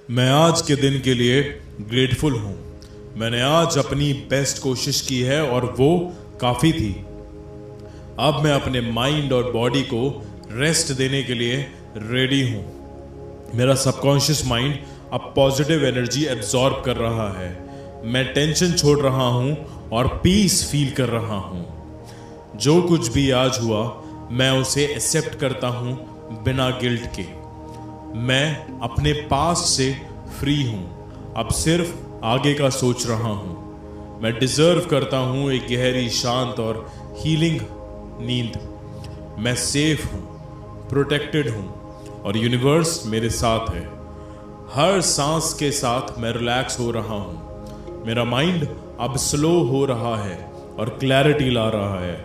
मैं आज के दिन के लिए ग्रेटफुल हूँ। मैंने आज अपनी बेस्ट कोशिश की है और वो काफ़ी थी। अब मैं अपने माइंड और बॉडी को रेस्ट देने के लिए रेडी हूँ। मेरा सबकॉन्शियस माइंड अब पॉजिटिव एनर्जी एब्जॉर्ब कर रहा है। मैं टेंशन छोड़ रहा हूँ और पीस फील कर रहा हूँ। जो कुछ भी आज हुआ मैं उसे एक्सेप्ट करता हूँ बिना गिल्ट के। मैं अपने पास्ट से फ्री हूँ, अब सिर्फ आगे का सोच रहा हूँ। मैं डिजर्व करता हूँ एक गहरी, शांत और हीलिंग नींद। मैं सेफ हूँ, प्रोटेक्टेड हूँ और यूनिवर्स मेरे साथ है। हर सांस के साथ मैं रिलैक्स हो रहा हूँ। मेरा माइंड अब स्लो हो रहा है और क्लैरिटी ला रहा है।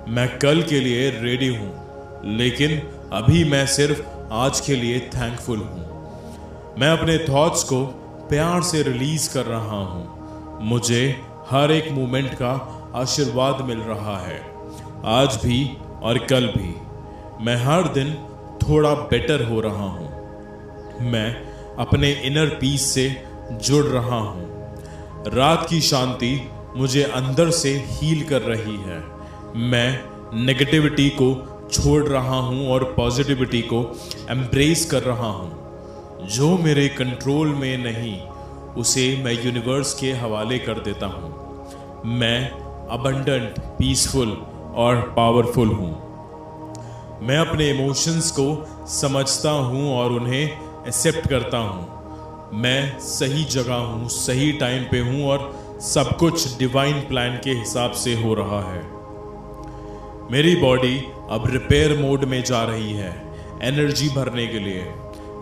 मैं कल के लिए रेडी हूँ, लेकिन अभी मैं सिर्फ आज के लिए थैंकफुल हूँ। मैं अपने थॉट्स को प्यार से रिलीज कर रहा हूँ। मुझे हर एक मोमेंट का आशीर्वाद मिल रहा है, आज भी और कल भी। मैं हर दिन थोड़ा बेटर हो रहा हूँ। मैं अपने इनर पीस से जुड़ रहा हूँ। रात की शांति मुझे अंदर से हील कर रही है। मैं नेगेटिविटी को छोड़ रहा हूँ और पॉजिटिविटी को एम्ब्रेस कर रहा हूँ। जो मेरे कंट्रोल में नहीं उसे मैं यूनिवर्स के हवाले कर देता हूँ। मैं अबंडेंट, पीसफुल और पावरफुल हूँ। मैं अपने इमोशंस को समझता हूँ और उन्हें एक्सेप्ट करता हूँ। मैं सही जगह हूँ, सही टाइम पे हूँ और सब कुछ डिवाइन प्लान के हिसाब से हो रहा है। मेरी बॉडी अब रिपेयर मोड में जा रही है, एनर्जी भरने के लिए।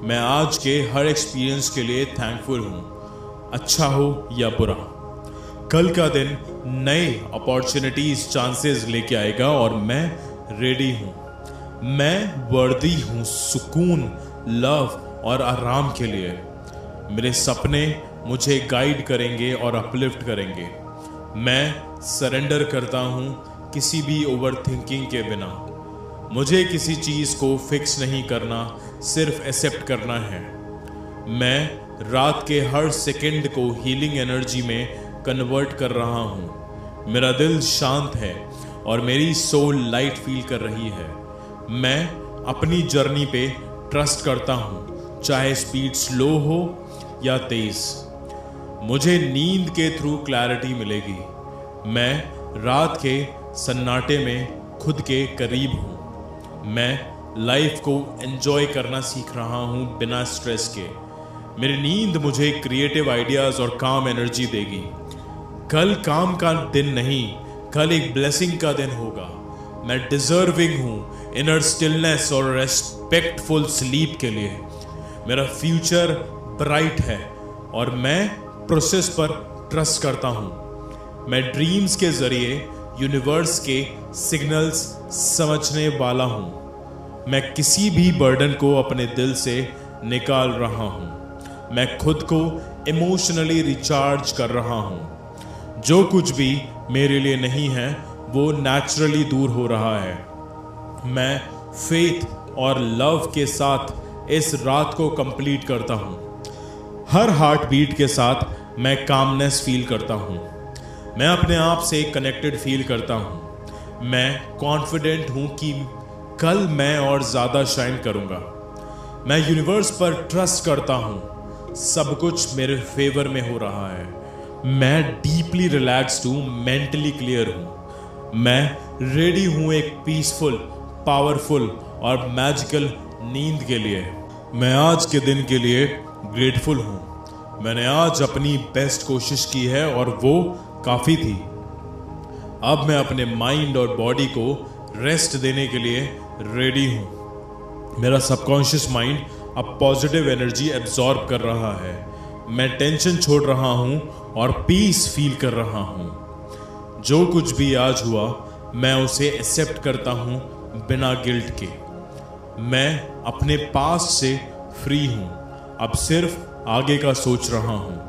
मैं आज के हर एक्सपीरियंस के लिए थैंकफुल हूँ, अच्छा हो या बुरा। कल का दिन नए अपॉर्चुनिटीज, चांसेस लेके आएगा और मैं रेडी हूँ। मैं वर्दी हूँ सुकून, लव और आराम के लिए। मेरे सपने मुझे गाइड करेंगे और अपलिफ्ट करेंगे। मैं सरेंडर करता हूँ किसी भी ओवर थिंकिंग के बिना। मुझे किसी चीज़ को फिक्स नहीं करना, सिर्फ एक्सेप्ट करना है। मैं रात के हर सेकंड को हीलिंग एनर्जी में कन्वर्ट कर रहा हूँ। मेरा दिल शांत है और मेरी सोल लाइट फील कर रही है। मैं अपनी जर्नी पे ट्रस्ट करता हूँ, चाहे स्पीड स्लो हो या तेज। मुझे नींद के थ्रू क्लैरिटी मिलेगी। मैं रात के सन्नाटे में खुद के करीब हूँ। मैं लाइफ को एंजॉय करना सीख रहा हूँ बिना स्ट्रेस के। मेरी नींद मुझे क्रिएटिव आइडियाज और काम एनर्जी देगी। कल काम का दिन नहीं, कल एक ब्लेसिंग का दिन होगा। मैं डिजर्विंग हूँ इनर स्टिलनेस और रेस्पेक्टफुल स्लीप के लिए। मेरा फ्यूचर ब्राइट है और मैं प्रोसेस पर ट्रस्ट करता हूँ। मैं ड्रीम्स के जरिए यूनिवर्स के सिग्नल्स समझने वाला हूँ। मैं किसी भी बर्डन को अपने दिल से निकाल रहा हूँ। मैं खुद को इमोशनली रिचार्ज कर रहा हूँ। जो कुछ भी मेरे लिए नहीं है वो नेचुरली दूर हो रहा है। मैं फेथ और लव के साथ इस रात को कंप्लीट करता हूँ। हर हार्ट बीट के साथ मैं कामनेस फील करता हूँ। मैं अपने आप से कनेक्टेड फील करता हूँ। मैं कॉन्फिडेंट हूँ कि कल मैं और ज़्यादा शाइन करूँगा। मैं यूनिवर्स पर ट्रस्ट करता हूँ, सब कुछ मेरे फेवर में हो रहा है। मैं डीपली रिलैक्स्ड हूँ, मेंटली क्लियर हूँ। मैं रेडी हूँ एक पीसफुल, पावरफुल और मैजिकल नींद के लिए। मैं आज के दिन के लिए ग्रेटफुल हूँ। मैंने आज अपनी बेस्ट कोशिश की है और वो काफ़ी थी। अब मैं अपने माइंड और बॉडी को रेस्ट देने के लिए रेडी हूँ। मेरा सबकॉन्शियस माइंड अब पॉजिटिव एनर्जी एब्जॉर्ब कर रहा है। मैं टेंशन छोड़ रहा हूँ और पीस फील कर रहा हूँ। जो कुछ भी आज हुआ मैं उसे एक्सेप्ट करता हूँ बिना गिल्ट के। मैं अपने पास्ट से फ्री हूँ, अब सिर्फ आगे का सोच रहा हूँ।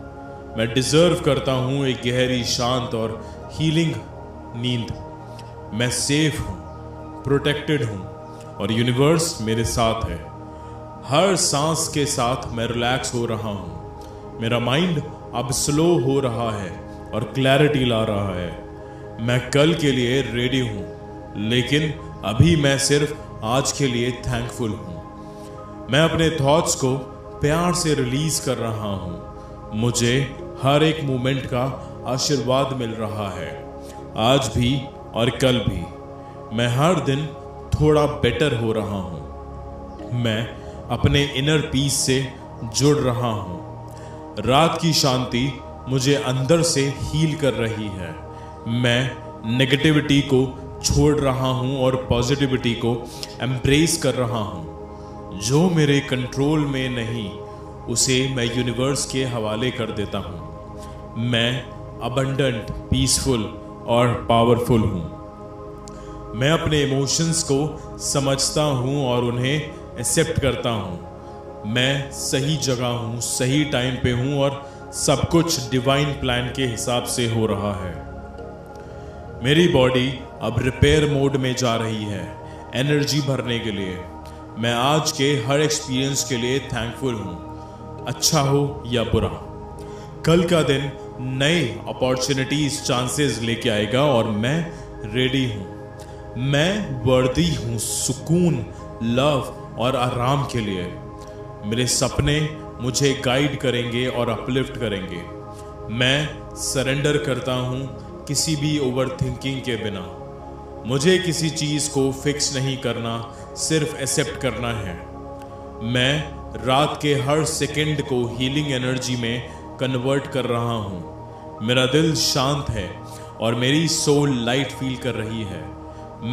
मैं डिजर्व करता हूँ एक गहरी, शांत और हीलिंग नींद। मैं सेफ हूँ, प्रोटेक्टेड हूँ और यूनिवर्स मेरे साथ है। हर सांस के साथ मैं रिलैक्स हो रहा हूँ। मेरा माइंड अब स्लो हो रहा है और क्लैरिटी ला रहा है। मैं कल के लिए रेडी हूँ, लेकिन अभी मैं सिर्फ आज के लिए थैंकफुल हूँ। मैं अपने थॉट्स को प्यार से रिलीज कर रहा हूँ। मुझे हर एक मोमेंट का आशीर्वाद मिल रहा है, आज भी और कल भी। मैं हर दिन थोड़ा बेटर हो रहा हूँ। मैं अपने इनर पीस से जुड़ रहा हूँ। रात की शांति मुझे अंदर से हील कर रही है। मैं नेगेटिविटी को छोड़ रहा हूँ और पॉजिटिविटी को एम्ब्रेस कर रहा हूँ। जो मेरे कंट्रोल में नहीं, उसे मैं यूनिवर्स के हवाले कर देता हूँ। मैं अबंडेंट, पीसफुल और पावरफुल हूँ। मैं अपने इमोशंस को समझता हूँ और उन्हें एक्सेप्ट करता हूँ। मैं सही जगह हूँ, सही टाइम पे हूँ और सब कुछ डिवाइन प्लान के हिसाब से हो रहा है। मेरी बॉडी अब रिपेयर मोड में जा रही है, एनर्जी भरने के लिए। मैं आज के हर एक्सपीरियंस के लिए थैंकफुल हूँ, अच्छा हो या बुरा। कल का दिन नए अपॉर्चुनिटीज, चांसेस लेके आएगा और मैं रेडी हूँ। मैं वर्दी हूँ सुकून, लव और आराम के लिए। मेरे सपने मुझे गाइड करेंगे और अपलिफ्ट करेंगे। मैं सरेंडर करता हूँ किसी भी ओवर थिंकिंग के बिना। मुझे किसी चीज़ को फिक्स नहीं करना, सिर्फ एक्सेप्ट करना है। मैं रात के हर सेकंड को हीलिंग एनर्जी में कन्वर्ट कर रहा हूँ। मेरा दिल शांत है और मेरी सोल लाइट फील कर रही है।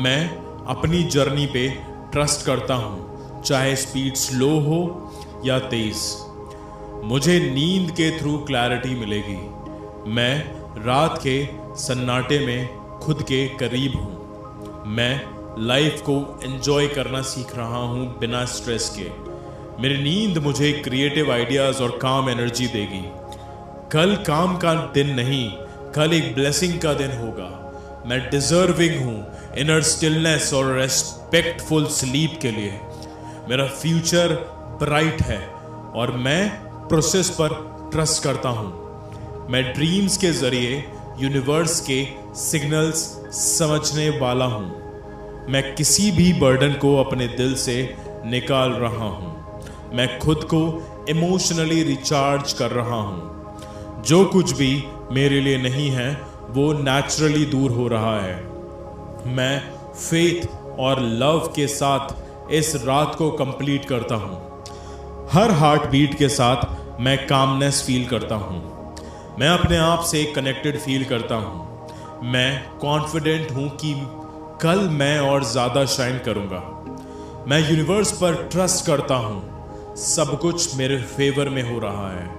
मैं अपनी जर्नी पे ट्रस्ट करता हूँ, चाहे स्पीड स्लो हो या तेज। मुझे नींद के थ्रू क्लैरिटी मिलेगी। मैं रात के सन्नाटे में खुद के करीब हूँ। मैं लाइफ को एंजॉय करना सीख रहा हूँ बिना स्ट्रेस के। मेरी नींद मुझे क्रिएटिव आइडियाज और काम एनर्जी देगी। कल काम का दिन नहीं, कल एक ब्लेसिंग का दिन होगा। मैं डिजर्विंग हूँ इनर स्टिलनेस और रेस्पेक्टफुल स्लीप के लिए। मेरा फ्यूचर ब्राइट है और मैं प्रोसेस पर ट्रस्ट करता हूँ। मैं ड्रीम्स के जरिए यूनिवर्स के सिग्नल्स समझने वाला हूँ। मैं किसी भी बर्डन को अपने दिल से निकाल रहा हूँ। मैं खुद को इमोशनली रिचार्ज कर रहा हूँ। जो कुछ भी मेरे लिए नहीं है वो नेचुरली दूर हो रहा है। मैं फेथ और लव के साथ इस रात को कंप्लीट करता हूँ। हर हार्ट बीट के साथ मैं कामनेस फील करता हूँ। मैं अपने आप से कनेक्टेड फील करता हूँ। मैं कॉन्फिडेंट हूँ कि कल मैं और ज़्यादा शाइन करूँगा। मैं यूनिवर्स पर ट्रस्ट करता हूँ, सब कुछ मेरे फेवर में हो रहा है।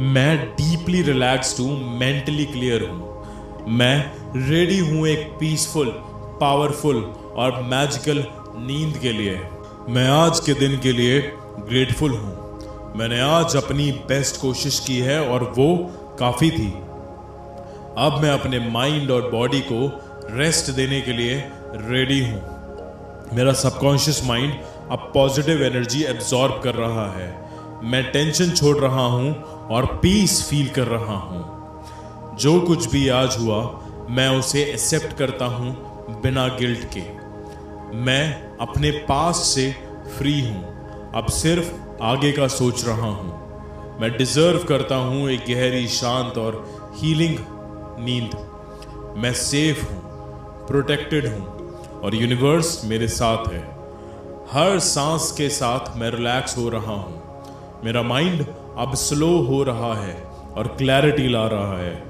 मैं डीपली रिलैक्स्ड हूँ, मेंटली क्लियर हूँ। मैं रेडी हूँ एक पीसफुल, पावरफुल और मैजिकल नींद के लिए। मैं आज के दिन के लिए ग्रेटफुल हूँ। मैंने आज अपनी बेस्ट कोशिश की है और वो काफ़ी थी। अब मैं अपने माइंड और बॉडी को रेस्ट देने के लिए रेडी हूँ। मेरा सबकॉन्शियस माइंड अब पॉजिटिव एनर्जी एब्जॉर्ब कर रहा है। मैं टेंशन छोड़ रहा हूँ और पीस फील कर रहा हूँ। जो कुछ भी आज हुआ मैं उसे एक्सेप्ट करता हूँ बिना गिल्ट के। मैं अपने पास्ट से फ्री हूँ, अब सिर्फ आगे का सोच रहा हूँ। मैं डिजर्व करता हूँ एक गहरी, शांत और हीलिंग नींद। मैं सेफ हूँ, प्रोटेक्टेड हूँ और यूनिवर्स मेरे साथ है। हर सांस के साथ मैं रिलैक्स हो रहा हूँ। मेरा माइंड अब स्लो हो रहा है और क्लैरिटी ला रहा है।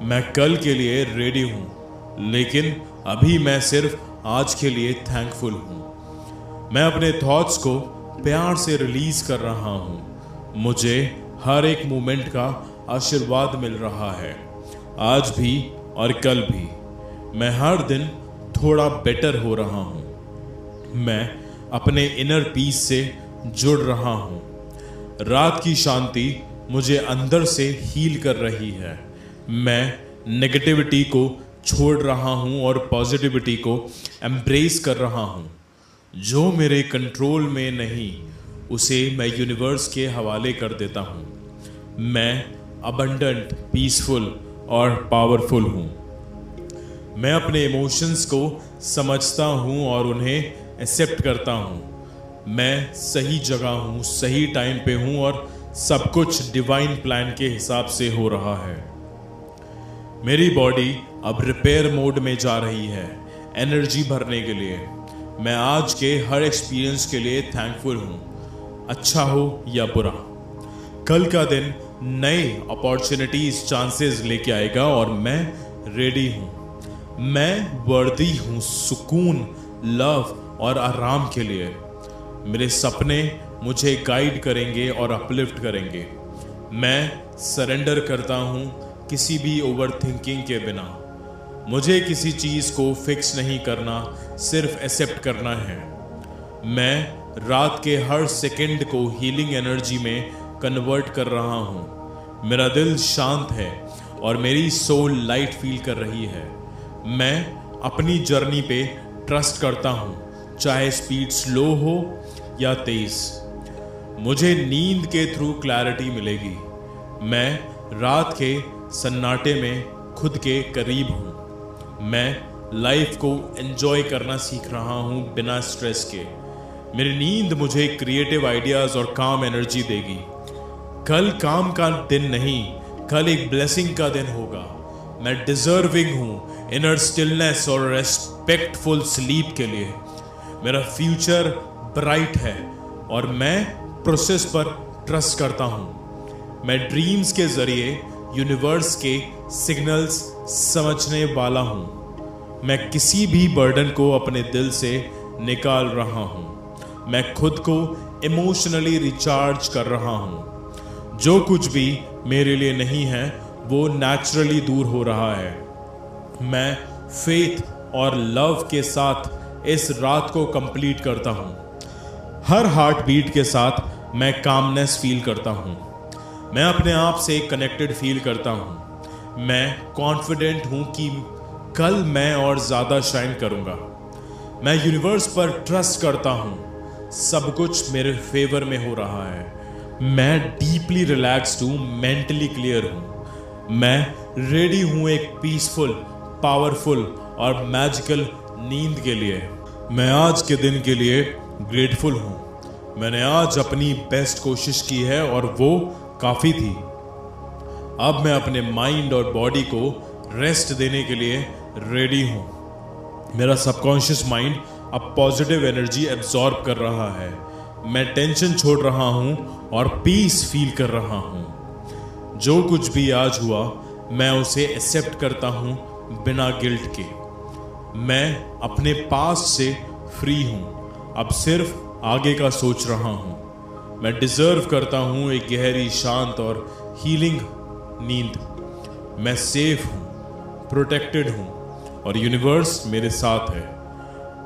मैं कल के लिए रेडी हूँ, लेकिन अभी मैं सिर्फ आज के लिए थैंकफुल हूँ। मैं अपने थॉट्स को प्यार से रिलीज कर रहा हूँ। मुझे हर एक मोमेंट का आशीर्वाद मिल रहा है, आज भी और कल भी। मैं हर दिन थोड़ा बेटर हो रहा हूँ। मैं अपने इनर पीस से जुड़ रहा हूँ। रात की शांति मुझे अंदर से हील कर रही है। मैं नेगेटिविटी को छोड़ रहा हूँ और पॉजिटिविटी को एम्ब्रेस कर रहा हूँ। जो मेरे कंट्रोल में नहीं, उसे मैं यूनिवर्स के हवाले कर देता हूँ। मैं अबंडेंट, पीसफुल और पावरफुल हूँ। मैं अपने इमोशंस को समझता हूँ और उन्हें एक्सेप्ट करता हूँ। मैं सही जगह हूँ, सही टाइम पे हूँ और सब कुछ डिवाइन प्लान के हिसाब से हो रहा है। मेरी बॉडी अब रिपेयर मोड में जा रही है, एनर्जी भरने के लिए। मैं आज के हर एक्सपीरियंस के लिए थैंकफुल हूँ, अच्छा हो या बुरा। कल का दिन नए अपॉर्चुनिटीज, चांसेस लेके आएगा और मैं रेडी हूँ। मैं वर्दी हूँ सुकून, लव और आराम के लिए। मेरे सपने मुझे गाइड करेंगे और अपलिफ्ट करेंगे। मैं सरेंडर करता हूँ किसी भी ओवर थिंकिंग के बिना। मुझे किसी चीज़ को फिक्स नहीं करना, सिर्फ एक्सेप्ट करना है। मैं रात के हर सेकंड को हीलिंग एनर्जी में कन्वर्ट कर रहा हूँ। मेरा दिल शांत है और मेरी सोल लाइट फील कर रही है। मैं अपनी जर्नी पे ट्रस्ट करता हूँ, चाहे स्पीड स्लो हो या तेज। मुझे नींद के थ्रू क्लैरिटी मिलेगी। मैं रात के सन्नाटे में खुद के करीब हूँ। मैं लाइफ को एंजॉय करना सीख रहा हूँ बिना स्ट्रेस के। मेरी नींद मुझे क्रिएटिव आइडियाज और काम एनर्जी देगी। कल काम का दिन नहीं, कल एक ब्लेसिंग का दिन होगा। मैं डिजर्विंग हूँ इनर स्टिलनेस और रेस्पेक्टफुल स्लीप के लिए। मेरा फ्यूचर ब्राइट है और मैं प्रोसेस पर ट्रस्ट करता हूँ। मैं ड्रीम्स के जरिए यूनिवर्स के सिग्नल्स समझने वाला हूँ। मैं किसी भी बर्डन को अपने दिल से निकाल रहा हूँ। मैं खुद को इमोशनली रिचार्ज कर रहा हूँ। जो कुछ भी मेरे लिए नहीं है वो नेचुरली दूर हो रहा है। मैं फेथ और लव के साथ इस रात को कंप्लीट करता हूँ। हर हार्ट बीट के साथ मैं कामनेस फील करता हूँ। मैं अपने आप से कनेक्टेड फील करता हूँ। मैं कॉन्फिडेंट हूँ कि कल मैं और ज़्यादा शाइन करूँगा। मैं यूनिवर्स पर ट्रस्ट करता हूँ, सब कुछ मेरे फेवर में हो रहा है। मैं डीपली रिलैक्स्ड हूँ, मेंटली क्लियर हूँ। मैं रेडी हूँ एक पीसफुल, पावरफुल और मैजिकल नींद के लिए। मैं आज के दिन के लिए ग्रेटफुल हूँ। मैंने आज अपनी बेस्ट कोशिश की है और वो काफ़ी थी। अब मैं अपने माइंड और बॉडी को रेस्ट देने के लिए रेडी हूँ। मेरा सबकॉन्शियस माइंड अब पॉजिटिव एनर्जी एब्जॉर्ब कर रहा है। मैं टेंशन छोड़ रहा हूँ और पीस फील कर रहा हूँ। जो कुछ भी आज हुआ मैं उसे एक्सेप्ट करता हूँ बिना गिल्ट के। मैं अपने पास्ट से फ्री हूँ, अब सिर्फ आगे का सोच रहा हूँ। मैं डिजर्व करता हूँ एक गहरी, शांत और हीलिंग नींद। मैं सेफ हूँ, प्रोटेक्टेड हूँ और यूनिवर्स मेरे साथ है।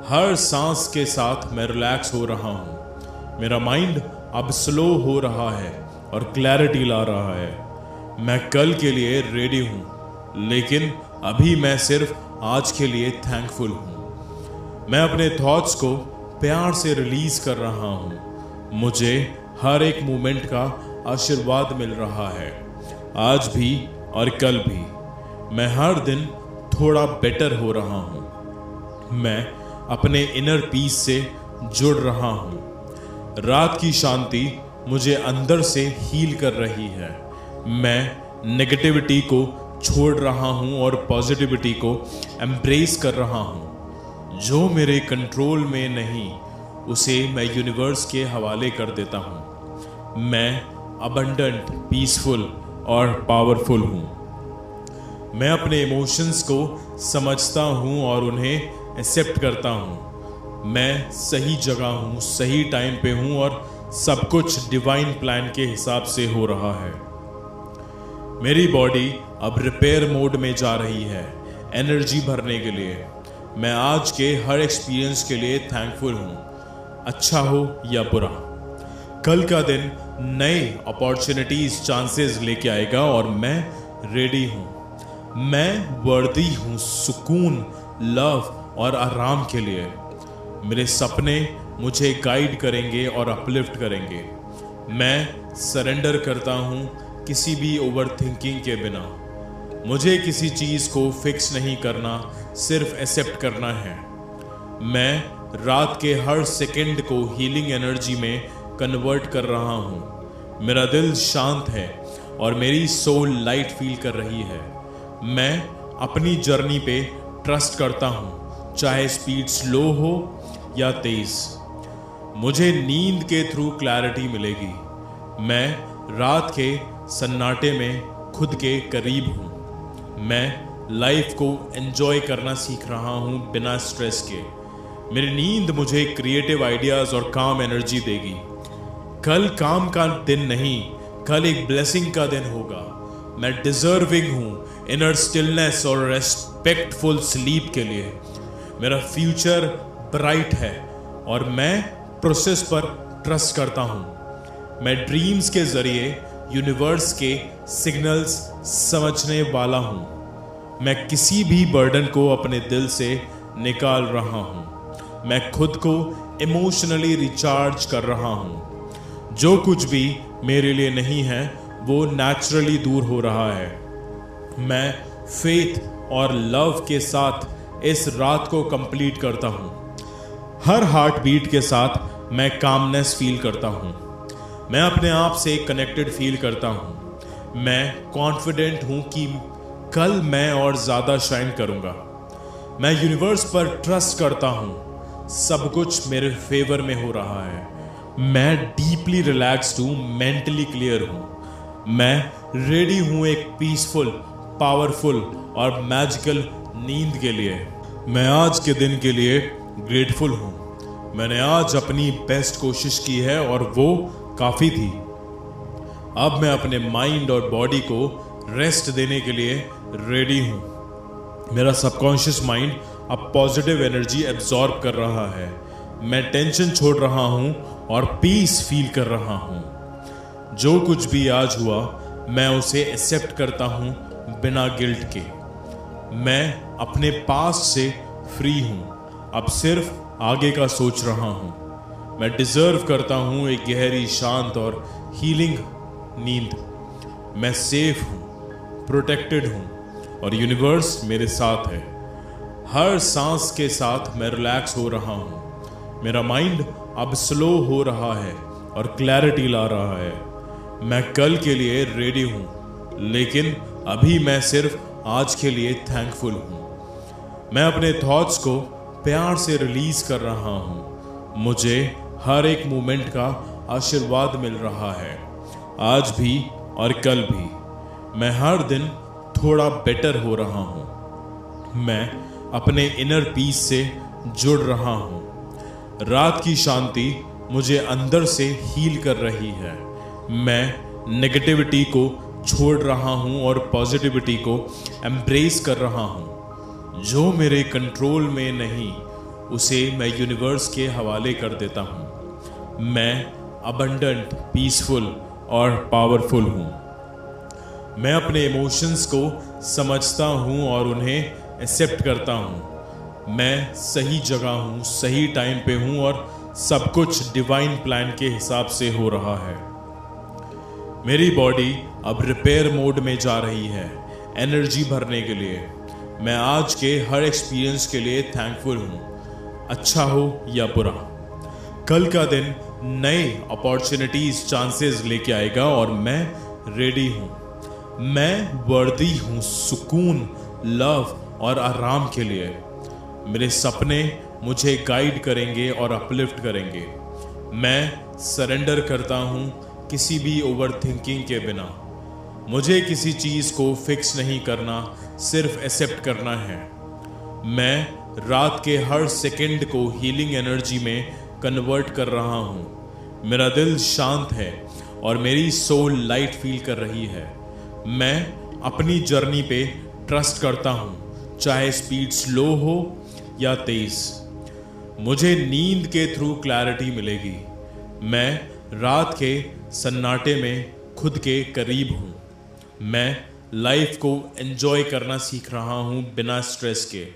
हर सांस के साथ मैं रिलैक्स हो रहा हूँ। मेरा माइंड अब स्लो हो रहा है और क्लैरिटी ला रहा है। मैं कल के लिए रेडी हूँ, लेकिन अभी मैं सिर्फ आज के लिए थैंकफुल हूँ। मैं अपने थॉट्स को प्यार से रिलीज कर रहा हूँ। मुझे हर एक मोमेंट का आशीर्वाद मिल रहा है, आज भी और कल भी। मैं हर दिन थोड़ा बेटर हो रहा हूँ। मैं अपने इनर पीस से जुड़ रहा हूँ। रात की शांति मुझे अंदर से हील कर रही है। मैं नेगेटिविटी को छोड़ रहा हूँ और पॉजिटिविटी को एम्ब्रेस कर रहा हूँ। जो मेरे कंट्रोल में नहीं उसे मैं यूनिवर्स के हवाले कर देता हूँ। मैं अबंडेंट, पीसफुल और पावरफुल हूँ। मैं अपने इमोशंस को समझता हूँ और उन्हें एक्सेप्ट करता हूँ। मैं सही जगह हूँ, सही टाइम पे हूँ और सब कुछ डिवाइन प्लान के हिसाब से हो रहा है। मेरी बॉडी अब रिपेयर मोड में जा रही है, एनर्जी भरने के लिए। मैं आज के हर एक्सपीरियंस के लिए थैंकफुल हूँ, अच्छा हो या बुरा। कल का दिन नए अपॉर्चुनिटीज, चांसेस लेके आएगा और मैं रेडी हूँ। मैं वर्दी हूँ सुकून, लव और आराम के लिए। मेरे सपने मुझे गाइड करेंगे और अपलिफ्ट करेंगे। मैं सरेंडर करता हूँ किसी भी ओवर थिंकिंग के बिना। मुझे किसी चीज़ को फिक्स नहीं करना, सिर्फ एक्सेप्ट करना है। मैं रात के हर सेकंड को हीलिंग एनर्जी में कन्वर्ट कर रहा हूँ। मेरा दिल शांत है और मेरी सोल लाइट फील कर रही है। मैं अपनी जर्नी पे ट्रस्ट करता हूँ, चाहे स्पीड स्लो हो या तेज। मुझे नींद के थ्रू क्लैरिटी मिलेगी। मैं रात के सन्नाटे में खुद के करीब हूँ। मैं लाइफ को एंजॉय करना सीख रहा हूँ बिना स्ट्रेस के। मेरी नींद मुझे क्रिएटिव आइडियाज और काम एनर्जी देगी। कल काम का दिन नहीं, कल एक ब्लेसिंग का दिन होगा। मैं डिजर्विंग हूँ इनर स्टिलनेस और रेस्पेक्टफुल स्लीप के लिए। मेरा फ्यूचर ब्राइट है और मैं प्रोसेस पर ट्रस्ट करता हूँ। मैं ड्रीम्स के जरिए यूनिवर्स के सिग्नल्स समझने वाला हूँ। मैं किसी भी बर्डन को अपने दिल से निकाल रहा हूँ। मैं खुद को इमोशनली रिचार्ज कर रहा हूँ। जो कुछ भी मेरे लिए नहीं है वो नेचुरली दूर हो रहा है। मैं फेथ और लव के साथ इस रात को कंप्लीट करता हूँ। हर हार्ट बीट के साथ मैं कामनेस फील करता हूँ। मैं अपने आप से कनेक्टेड फील करता हूँ। मैं कॉन्फिडेंट हूँ कि कल मैं और ज़्यादा शाइन करूँगा। मैं यूनिवर्स पर ट्रस्ट करता हूँ। सब कुछ मेरे फेवर में हो रहा है। मैं डीपली रिलैक्स्ड हूँ, मेंटली क्लियर हूँ। मैं रेडी हूँ एक पीसफुल, पावरफुल और मैजिकल नींद के लिए। मैं आज के दिन के लिए ग्रेटफुल हूँ। मैंने आज अपनी बेस्ट कोशिश की है और वो काफ़ी थी। अब मैं अपने माइंड और बॉडी को रेस्ट देने के लिए रेडी हूँ। मेरा सबकॉन्शियस माइंड अब पॉजिटिव एनर्जी एब्जॉर्ब कर रहा है। मैं टेंशन छोड़ रहा हूँ और पीस फील कर रहा हूँ। जो कुछ भी आज हुआ मैं उसे एक्सेप्ट करता हूँ बिना गिल्ट के। मैं अपने पास्ट से फ्री हूँ, अब सिर्फ आगे का सोच रहा हूँ। मैं डिजर्व करता हूँ एक गहरी, शांत और हीलिंग नींद। मैं सेफ हूँ, प्रोटेक्टेड हूँ और यूनिवर्स मेरे साथ है। हर सांस के साथ मैं रिलैक्स हो रहा हूँ। मेरा माइंड अब स्लो हो रहा है और क्लैरिटी ला रहा है। मैं कल के लिए रेडी हूँ, लेकिन अभी मैं सिर्फ आज के लिए थैंकफुल हूँ। मैं अपने थॉट्स को प्यार से रिलीज कर रहा हूँ। मुझे हर एक मोमेंट का आशीर्वाद मिल रहा है, आज भी और कल भी। मैं हर दिन थोड़ा बेटर हो रहा हूँ। मैं अपने इनर पीस से जुड़ रहा हूँ। रात की शांति मुझे अंदर से हील कर रही है। मैं नेगेटिविटी को छोड़ रहा हूँ और पॉजिटिविटी को एम्ब्रेस कर रहा हूँ। जो मेरे कंट्रोल में नहीं उसे मैं यूनिवर्स के हवाले कर देता हूँ। मैं अबंडेंट, पीसफुल और पावरफुल हूँ। मैं अपने इमोशंस को समझता हूँ और उन्हें एक्सेप्ट करता हूँ। मैं सही जगह हूँ, सही टाइम पे हूँ और सब कुछ डिवाइन प्लान के हिसाब से हो रहा है। मेरी बॉडी अब रिपेयर मोड में जा रही है, एनर्जी भरने के लिए। मैं आज के हर एक्सपीरियंस के लिए थैंकफुल हूँ, अच्छा हो या बुरा। कल का दिन नए अपॉर्चुनिटीज, चांसेस लेके आएगा और मैं रेडी हूँ। मैं वर्दी हूँ सुकून, लव और आराम के लिए। मेरे सपने मुझे गाइड करेंगे और अपलिफ्ट करेंगे। मैं सरेंडर करता हूँ किसी भी ओवर थिंकिंग के बिना। मुझे किसी चीज़ को फिक्स नहीं करना, सिर्फ एक्सेप्ट करना है। मैं रात के हर सेकंड को हीलिंग एनर्जी में कन्वर्ट कर रहा हूँ। मेरा दिल शांत है और मेरी सोल लाइट फील कर रही है। मैं अपनी जर्नी पे ट्रस्ट करता हूँ, चाहे स्पीड स्लो हो या तेज। मुझे नींद के थ्रू क्लैरिटी मिलेगी। मैं रात के सन्नाटे में खुद के करीब हूँ। मैं लाइफ को एंजॉय करना सीख रहा हूँ बिना स्ट्रेस के।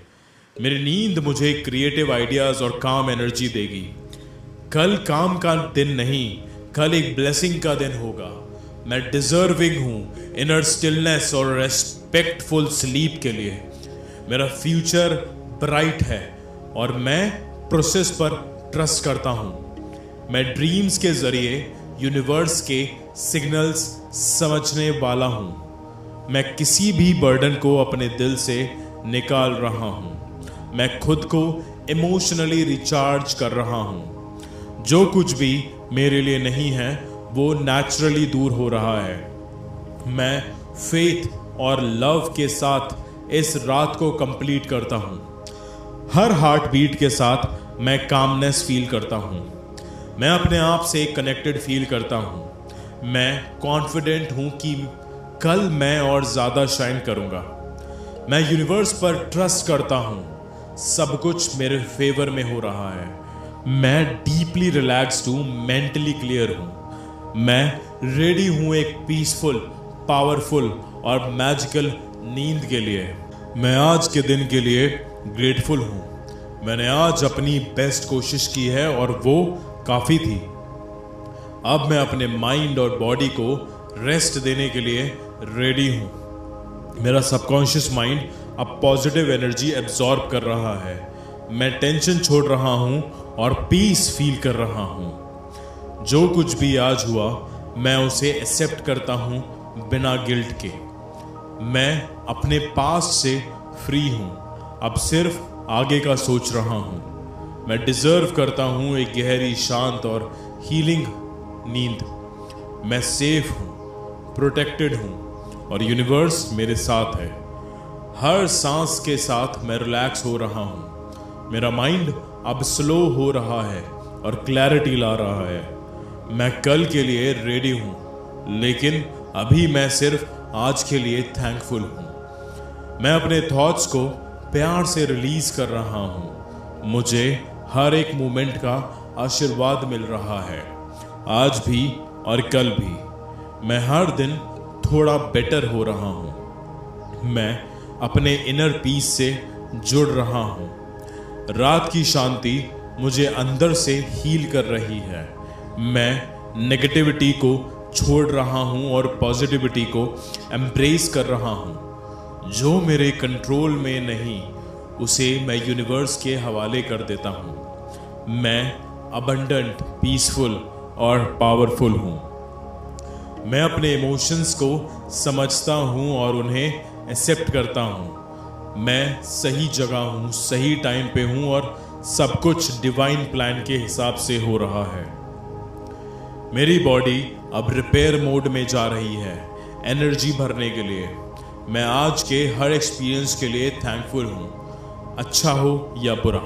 मेरी नींद मुझे क्रिएटिव आइडियाज और काम एनर्जी देगी। कल काम का दिन नहीं, कल एक ब्लेसिंग का दिन होगा। मैं डिजर्विंग हूँ इनर स्टिलनेस और रेस्पेक्टफुल स्लीप के लिए। मेरा फ्यूचर ब्राइट है और मैं प्रोसेस पर ट्रस्ट करता हूँ। मैं ड्रीम्स के जरिए यूनिवर्स के सिग्नल्स समझने वाला हूँ। मैं किसी भी बर्डन को अपने दिल से निकाल रहा हूँ। मैं खुद को इमोशनली रिचार्ज कर रहा हूँ। जो कुछ भी मेरे लिए नहीं है वो नेचुरली दूर हो रहा है। मैं फेथ और लव के साथ इस रात को कंप्लीट करता हूँ। हर हार्ट बीट के साथ मैं कामनेस फील करता हूँ। मैं अपने आप से कनेक्टेड फील करता हूँ। मैं कॉन्फिडेंट हूँ कि कल मैं और ज़्यादा शाइन करूँगा। मैं यूनिवर्स पर ट्रस्ट करता हूँ। सब कुछ मेरे फेवर में हो रहा है। मैं डीपली रिलैक्स्ड हूँ, मेंटली क्लियर हूँ। मैं रेडी हूँ एक पीसफुल, पावरफुल और मैजिकल नींद के लिए। मैं आज के दिन के लिए ग्रेटफुल हूँ। मैंने आज अपनी बेस्ट कोशिश की है और वो काफ़ी थी। अब मैं अपने माइंड और बॉडी को रेस्ट देने के लिए रेडी हूँ। मेरा सबकॉन्शियस माइंड अब पॉजिटिव एनर्जी एब्जॉर्ब कर रहा है। मैं टेंशन छोड़ रहा हूँ और पीस फील कर रहा हूँ। जो कुछ भी आज हुआ मैं उसे एक्सेप्ट करता हूँ बिना गिल्ट के। मैं अपने पास्ट से फ्री हूँ, अब सिर्फ आगे का सोच रहा हूँ। मैं डिजर्व करता हूँ एक गहरी, शांत और हीलिंग नींद। मैं सेफ हूँ, प्रोटेक्टेड हूँ और यूनिवर्स मेरे साथ है। हर सांस के साथ मैं रिलैक्स हो रहा हूँ। मेरा माइंड अब स्लो हो रहा है और क्लैरिटी ला रहा है। मैं कल के लिए रेडी हूँ, लेकिन अभी मैं सिर्फ आज के लिए थैंकफुल हूँ। मैं अपने थॉट्स को प्यार से रिलीज कर रहा हूँ। मुझे हर एक मोमेंट का आशीर्वाद मिल रहा है, आज भी और कल भी। मैं हर दिन थोड़ा बेटर हो रहा हूँ। मैं अपने इनर पीस से जुड़ रहा हूँ। रात की शांति मुझे अंदर से हील कर रही है। मैं नेगेटिविटी को छोड़ रहा हूँ और पॉजिटिविटी को एम्ब्रेस कर रहा हूँ। जो मेरे कंट्रोल में नहीं उसे मैं यूनिवर्स के हवाले कर देता हूँ। मैं अबंडेंट, पीसफुल और पावरफुल हूँ। मैं अपने इमोशंस को समझता हूँ और उन्हें एक्सेप्ट करता हूँ। मैं सही जगह हूँ, सही टाइम पे हूँ और सब कुछ डिवाइन प्लान के हिसाब से हो रहा है। मेरी बॉडी अब रिपेयर मोड में जा रही है, एनर्जी भरने के लिए। मैं आज के हर एक्सपीरियंस के लिए थैंकफुल हूँ, अच्छा हो या बुरा।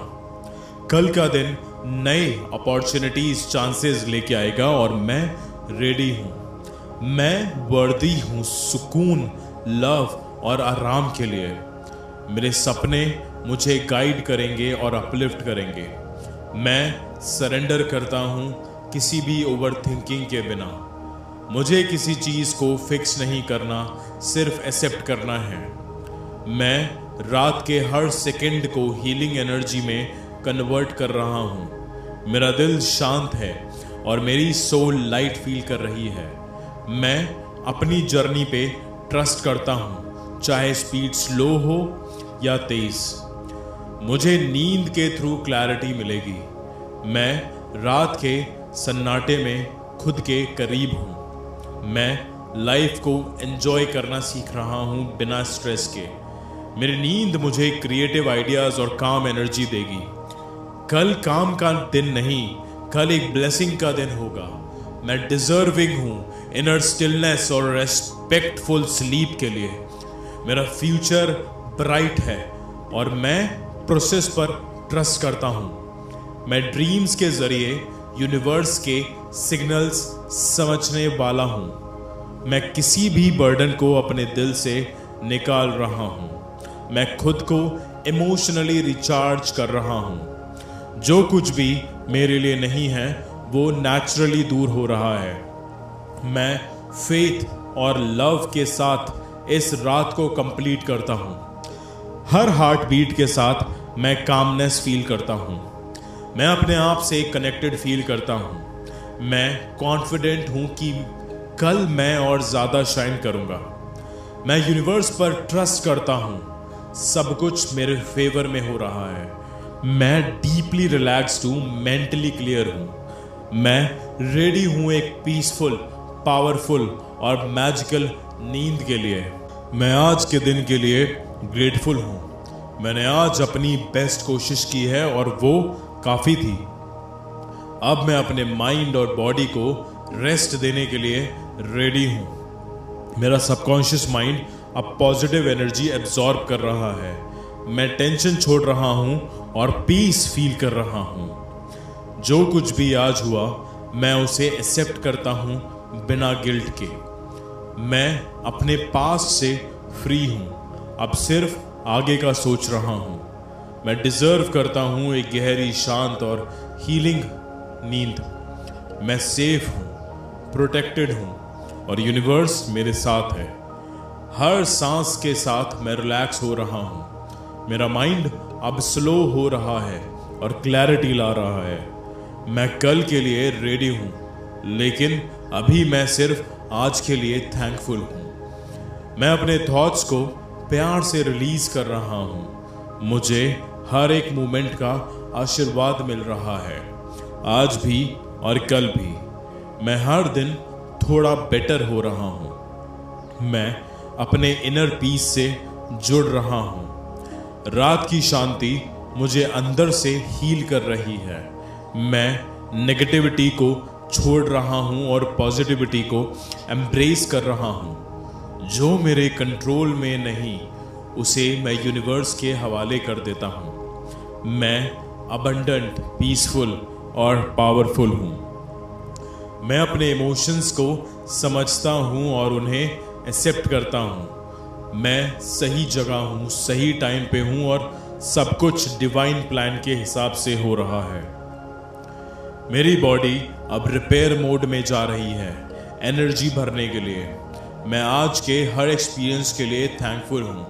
कल का दिन नए अपॉर्चुनिटीज, चांसेस लेके आएगा और मैं रेडी हूँ। मैं वर्दी हूँ सुकून, लव और आराम के लिए। मेरे सपने मुझे गाइड करेंगे और अपलिफ्ट करेंगे। मैं सरेंडर करता हूँ किसी भी ओवर थिंकिंग के बिना। मुझे किसी चीज़ को फिक्स नहीं करना, सिर्फ एक्सेप्ट करना है। मैं रात के हर सेकंड को हीलिंग एनर्जी में कन्वर्ट कर रहा हूँ। मेरा दिल शांत है और मेरी सोल लाइट फील कर रही है। मैं अपनी जर्नी पे ट्रस्ट करता हूँ, चाहे स्पीड स्लो हो या तेज। मुझे नींद के थ्रू क्लैरिटी मिलेगी। मैं रात के सन्नाटे में खुद के करीब हूँ। मैं लाइफ को एंजॉय करना सीख रहा हूँ बिना स्ट्रेस के। मेरी नींद मुझे क्रिएटिव आइडियाज और काम एनर्जी देगी। कल काम का दिन नहीं, कल एक ब्लेसिंग का दिन होगा। मैं डिजर्विंग हूँ इनर स्टिलनेस और रेस्पेक्टफुल स्लीप के लिए। मेरा फ्यूचर ब्राइट है और मैं प्रोसेस पर ट्रस्ट करता हूँ। मैं ड्रीम्स के जरिए यूनिवर्स के सिग्नल्स समझने वाला हूँ। मैं किसी भी बर्डन को अपने दिल से निकाल रहा हूँ। मैं खुद को इमोशनली रिचार्ज कर रहा हूँ। जो कुछ भी मेरे लिए नहीं है वो नेचुरली दूर हो रहा है। मैं फेथ और लव के साथ इस रात को कंप्लीट करता हूँ। हर हार्ट बीट के साथ मैं कामनेस फील करता हूँ। मैं अपने आप से कनेक्टेड फील करता हूँ। मैं कॉन्फिडेंट हूँ कि कल मैं और ज़्यादा शाइन करूँगा। मैं यूनिवर्स पर ट्रस्ट करता हूँ, सब कुछ मेरे फेवर में हो रहा है। मैं डीपली रिलैक्स्ड हूँ, मेंटली क्लियर हूँ। मैं रेडी हूँ एक पीसफुल, पावरफुल और मैजिकल नींद के लिए। मैं आज के दिन के लिए ग्रेटफुल हूँ। मैंने आज अपनी बेस्ट कोशिश की है और वो काफ़ी थी। अब मैं अपने माइंड और बॉडी को रेस्ट देने के लिए रेडी हूँ। मेरा सबकॉन्शियस माइंड अब पॉजिटिव एनर्जी एब्जॉर्ब कर रहा है। मैं टेंशन छोड़ रहा हूँ और पीस फील कर रहा हूँ। जो कुछ भी आज हुआ मैं उसे एक्सेप्ट करता हूँ बिना गिल्ट के। मैं अपने पास्ट से फ्री हूँ, अब सिर्फ आगे का सोच रहा हूँ। मैं डिजर्व करता हूँ एक गहरी, शांत और हीलिंग नींद। मैं सेफ हूँ, प्रोटेक्टेड हूँ और यूनिवर्स मेरे साथ है। हर सांस के साथ मैं रिलैक्स हो रहा हूँ। मेरा माइंड अब स्लो हो रहा है और क्लैरिटी ला रहा है। मैं कल के लिए रेडी हूँ, लेकिन अभी मैं सिर्फ आज के लिए थैंकफुल हूँ। मैं अपने थॉट्स को प्यार से रिलीज कर रहा हूँ। मुझे हर एक मोमेंट का आशीर्वाद मिल रहा है, आज भी और कल भी। मैं हर दिन थोड़ा बेटर हो रहा हूँ। मैं अपने इनर पीस से जुड़ रहा हूँ। रात की शांति मुझे अंदर से हील कर रही है। मैं नेगेटिविटी को छोड़ रहा हूँ और पॉजिटिविटी को एम्ब्रेस कर रहा हूँ। जो मेरे कंट्रोल में नहीं, उसे मैं यूनिवर्स के हवाले कर देता हूँ। मैं अबंडेंट, पीसफुल और पावरफुल हूँ। मैं अपने इमोशंस को समझता हूँ और उन्हें एक्सेप्ट करता हूँ। मैं सही जगह हूँ, सही टाइम पे हूँ और सब कुछ डिवाइन प्लान के हिसाब से हो रहा है। मेरी बॉडी अब रिपेयर मोड में जा रही है, एनर्जी भरने के लिए। मैं आज के हर एक्सपीरियंस के लिए थैंकफुल हूँ,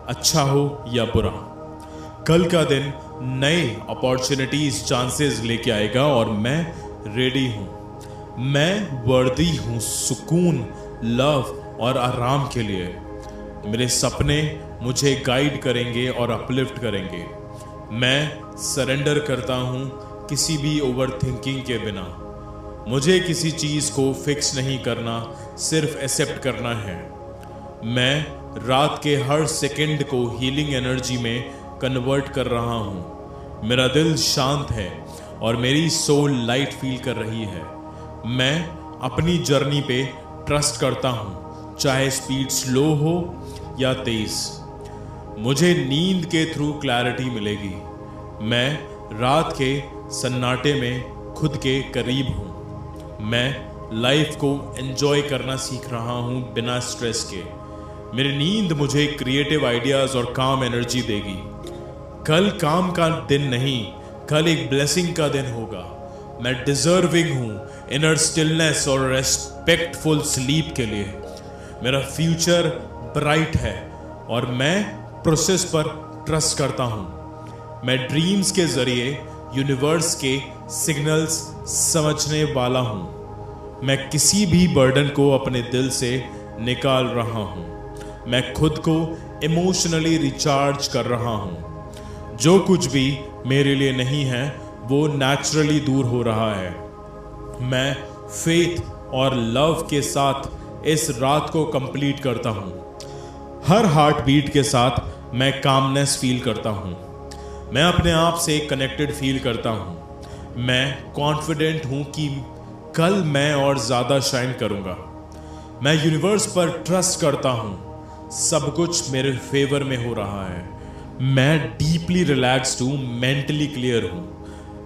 अच्छा हो या बुरा। कल का दिन नए अपॉर्चुनिटीज, चांसेस लेके आएगा और मैं रेडी हूँ। मैं वर्दी हूँ सुकून, लव और आराम के लिए। मेरे सपने मुझे गाइड करेंगे और अपलिफ्ट करेंगे। मैं सरेंडर करता हूँ किसी भी ओवर थिंकिंग के बिना। मुझे किसी चीज़ को फिक्स नहीं करना, सिर्फ एक्सेप्ट करना है। मैं रात के हर सेकंड को हीलिंग एनर्जी में कन्वर्ट कर रहा हूँ। मेरा दिल शांत है और मेरी सोल लाइट फील कर रही है। मैं अपनी जर्नी पे ट्रस्ट करता हूँ, चाहे स्पीड स्लो हो या तेज। मुझे नींद के थ्रू क्लैरिटी मिलेगी। मैं रात के सन्नाटे में खुद के करीब हूँ। मैं लाइफ को एंजॉय करना सीख रहा हूँ बिना स्ट्रेस के। मेरी नींद मुझे क्रिएटिव आइडियाज और काम एनर्जी देगी। कल काम का दिन नहीं, कल एक ब्लेसिंग का दिन होगा। मैं डिजर्विंग हूँ इनर स्टिलनेस और रेस्पेक्टफुल स्लीप के लिए। मेरा फ्यूचर ब्राइट है और मैं प्रोसेस पर ट्रस्ट करता हूँ। मैं ड्रीम्स के जरिए यूनिवर्स के सिग्नल्स समझने वाला हूँ। मैं किसी भी बर्डन को अपने दिल से निकाल रहा हूँ। मैं खुद को इमोशनली रिचार्ज कर रहा हूँ। जो कुछ भी मेरे लिए नहीं है वो नेचुरली दूर हो रहा है। मैं फेथ और लव के साथ इस रात को कंप्लीट करता हूँ। हर हार्ट बीट के साथ मैं कामनेस फील करता हूँ। मैं अपने आप से कनेक्टेड फील करता हूँ। मैं कॉन्फिडेंट हूँ कि कल मैं और ज़्यादा शाइन करूँगा। मैं यूनिवर्स पर ट्रस्ट करता हूँ, सब कुछ मेरे फेवर में हो रहा है। मैं डीपली रिलैक्स्ड हूँ, मेंटली क्लियर हूँ।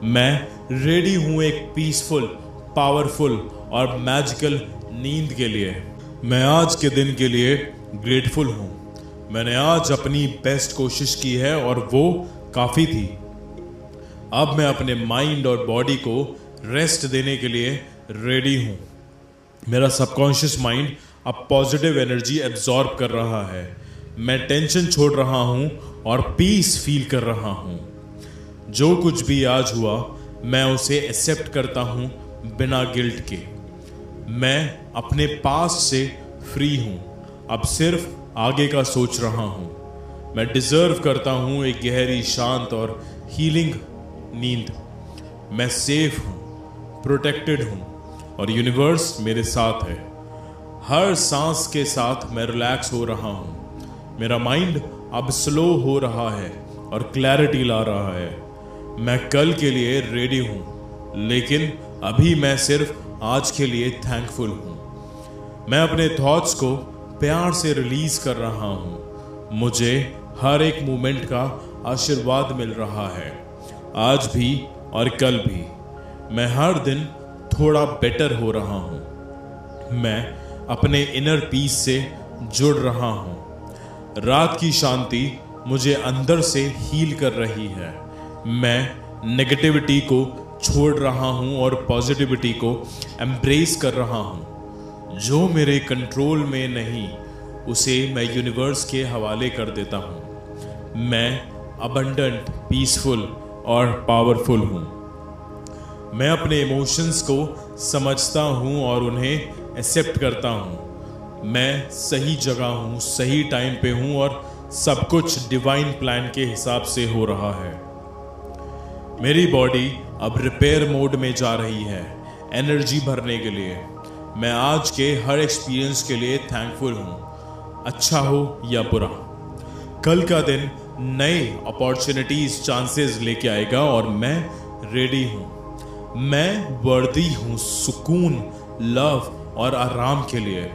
मैं रेडी हूँ एक पीसफुल, पावरफुल और मैजिकल नींद के लिए। मैं आज के दिन के लिए ग्रेटफुल हूँ। मैंने आज अपनी बेस्ट कोशिश की है और वो काफ़ी थी। अब मैं अपने माइंड और बॉडी को रेस्ट देने के लिए रेडी हूँ। मेरा सबकॉन्शियस माइंड अब पॉजिटिव एनर्जी एब्जॉर्ब कर रहा है। मैं टेंशन छोड़ रहा हूँ और पीस फील कर रहा हूँ। जो कुछ भी आज हुआ मैं उसे एक्सेप्ट करता हूँ बिना गिल्ट के। मैं अपने पास्ट से फ्री हूँ, अब सिर्फ आगे का सोच रहा हूँ। मैं डिजर्व करता हूँ एक गहरी, शांत और हीलिंग नींद। मैं सेफ हूँ, प्रोटेक्टेड हूँ और यूनिवर्स मेरे साथ है। हर सांस के साथ मैं रिलैक्स हो रहा हूँ। मेरा माइंड अब स्लो हो रहा है और क्लैरिटी ला रहा है। मैं कल के लिए रेडी हूँ, लेकिन अभी मैं सिर्फ आज के लिए थैंकफुल हूँ। मैं अपने थॉट्स को प्यार से रिलीज कर रहा हूँ। मुझे हर एक मोमेंट का आशीर्वाद मिल रहा है, आज भी और कल भी। मैं हर दिन थोड़ा बेटर हो रहा हूँ। मैं अपने इनर पीस से जुड़ रहा हूँ। रात की शांति मुझे अंदर से हील कर रही है। मैं नेगेटिविटी को छोड़ रहा हूँ और पॉजिटिविटी को एम्ब्रेस कर रहा हूँ। जो मेरे कंट्रोल में नहीं, उसे मैं यूनिवर्स के हवाले कर देता हूँ। मैं अबंडेंट, पीसफुल और पावरफुल हूँ। मैं अपने इमोशंस को समझता हूँ और उन्हें एक्सेप्ट करता हूँ। मैं सही जगह हूँ, सही टाइम पे हूँ और सब कुछ डिवाइन प्लान के हिसाब से हो रहा है। मेरी बॉडी अब रिपेयर मोड में जा रही है, एनर्जी भरने के लिए। मैं आज के हर एक्सपीरियंस के लिए थैंकफुल हूँ, अच्छा हो या बुरा। कल का दिन नए अपॉर्चुनिटीज, चांसेस लेके आएगा और मैं रेडी हूँ। मैं वर्दी हूँ सुकून, लव और आराम के लिए।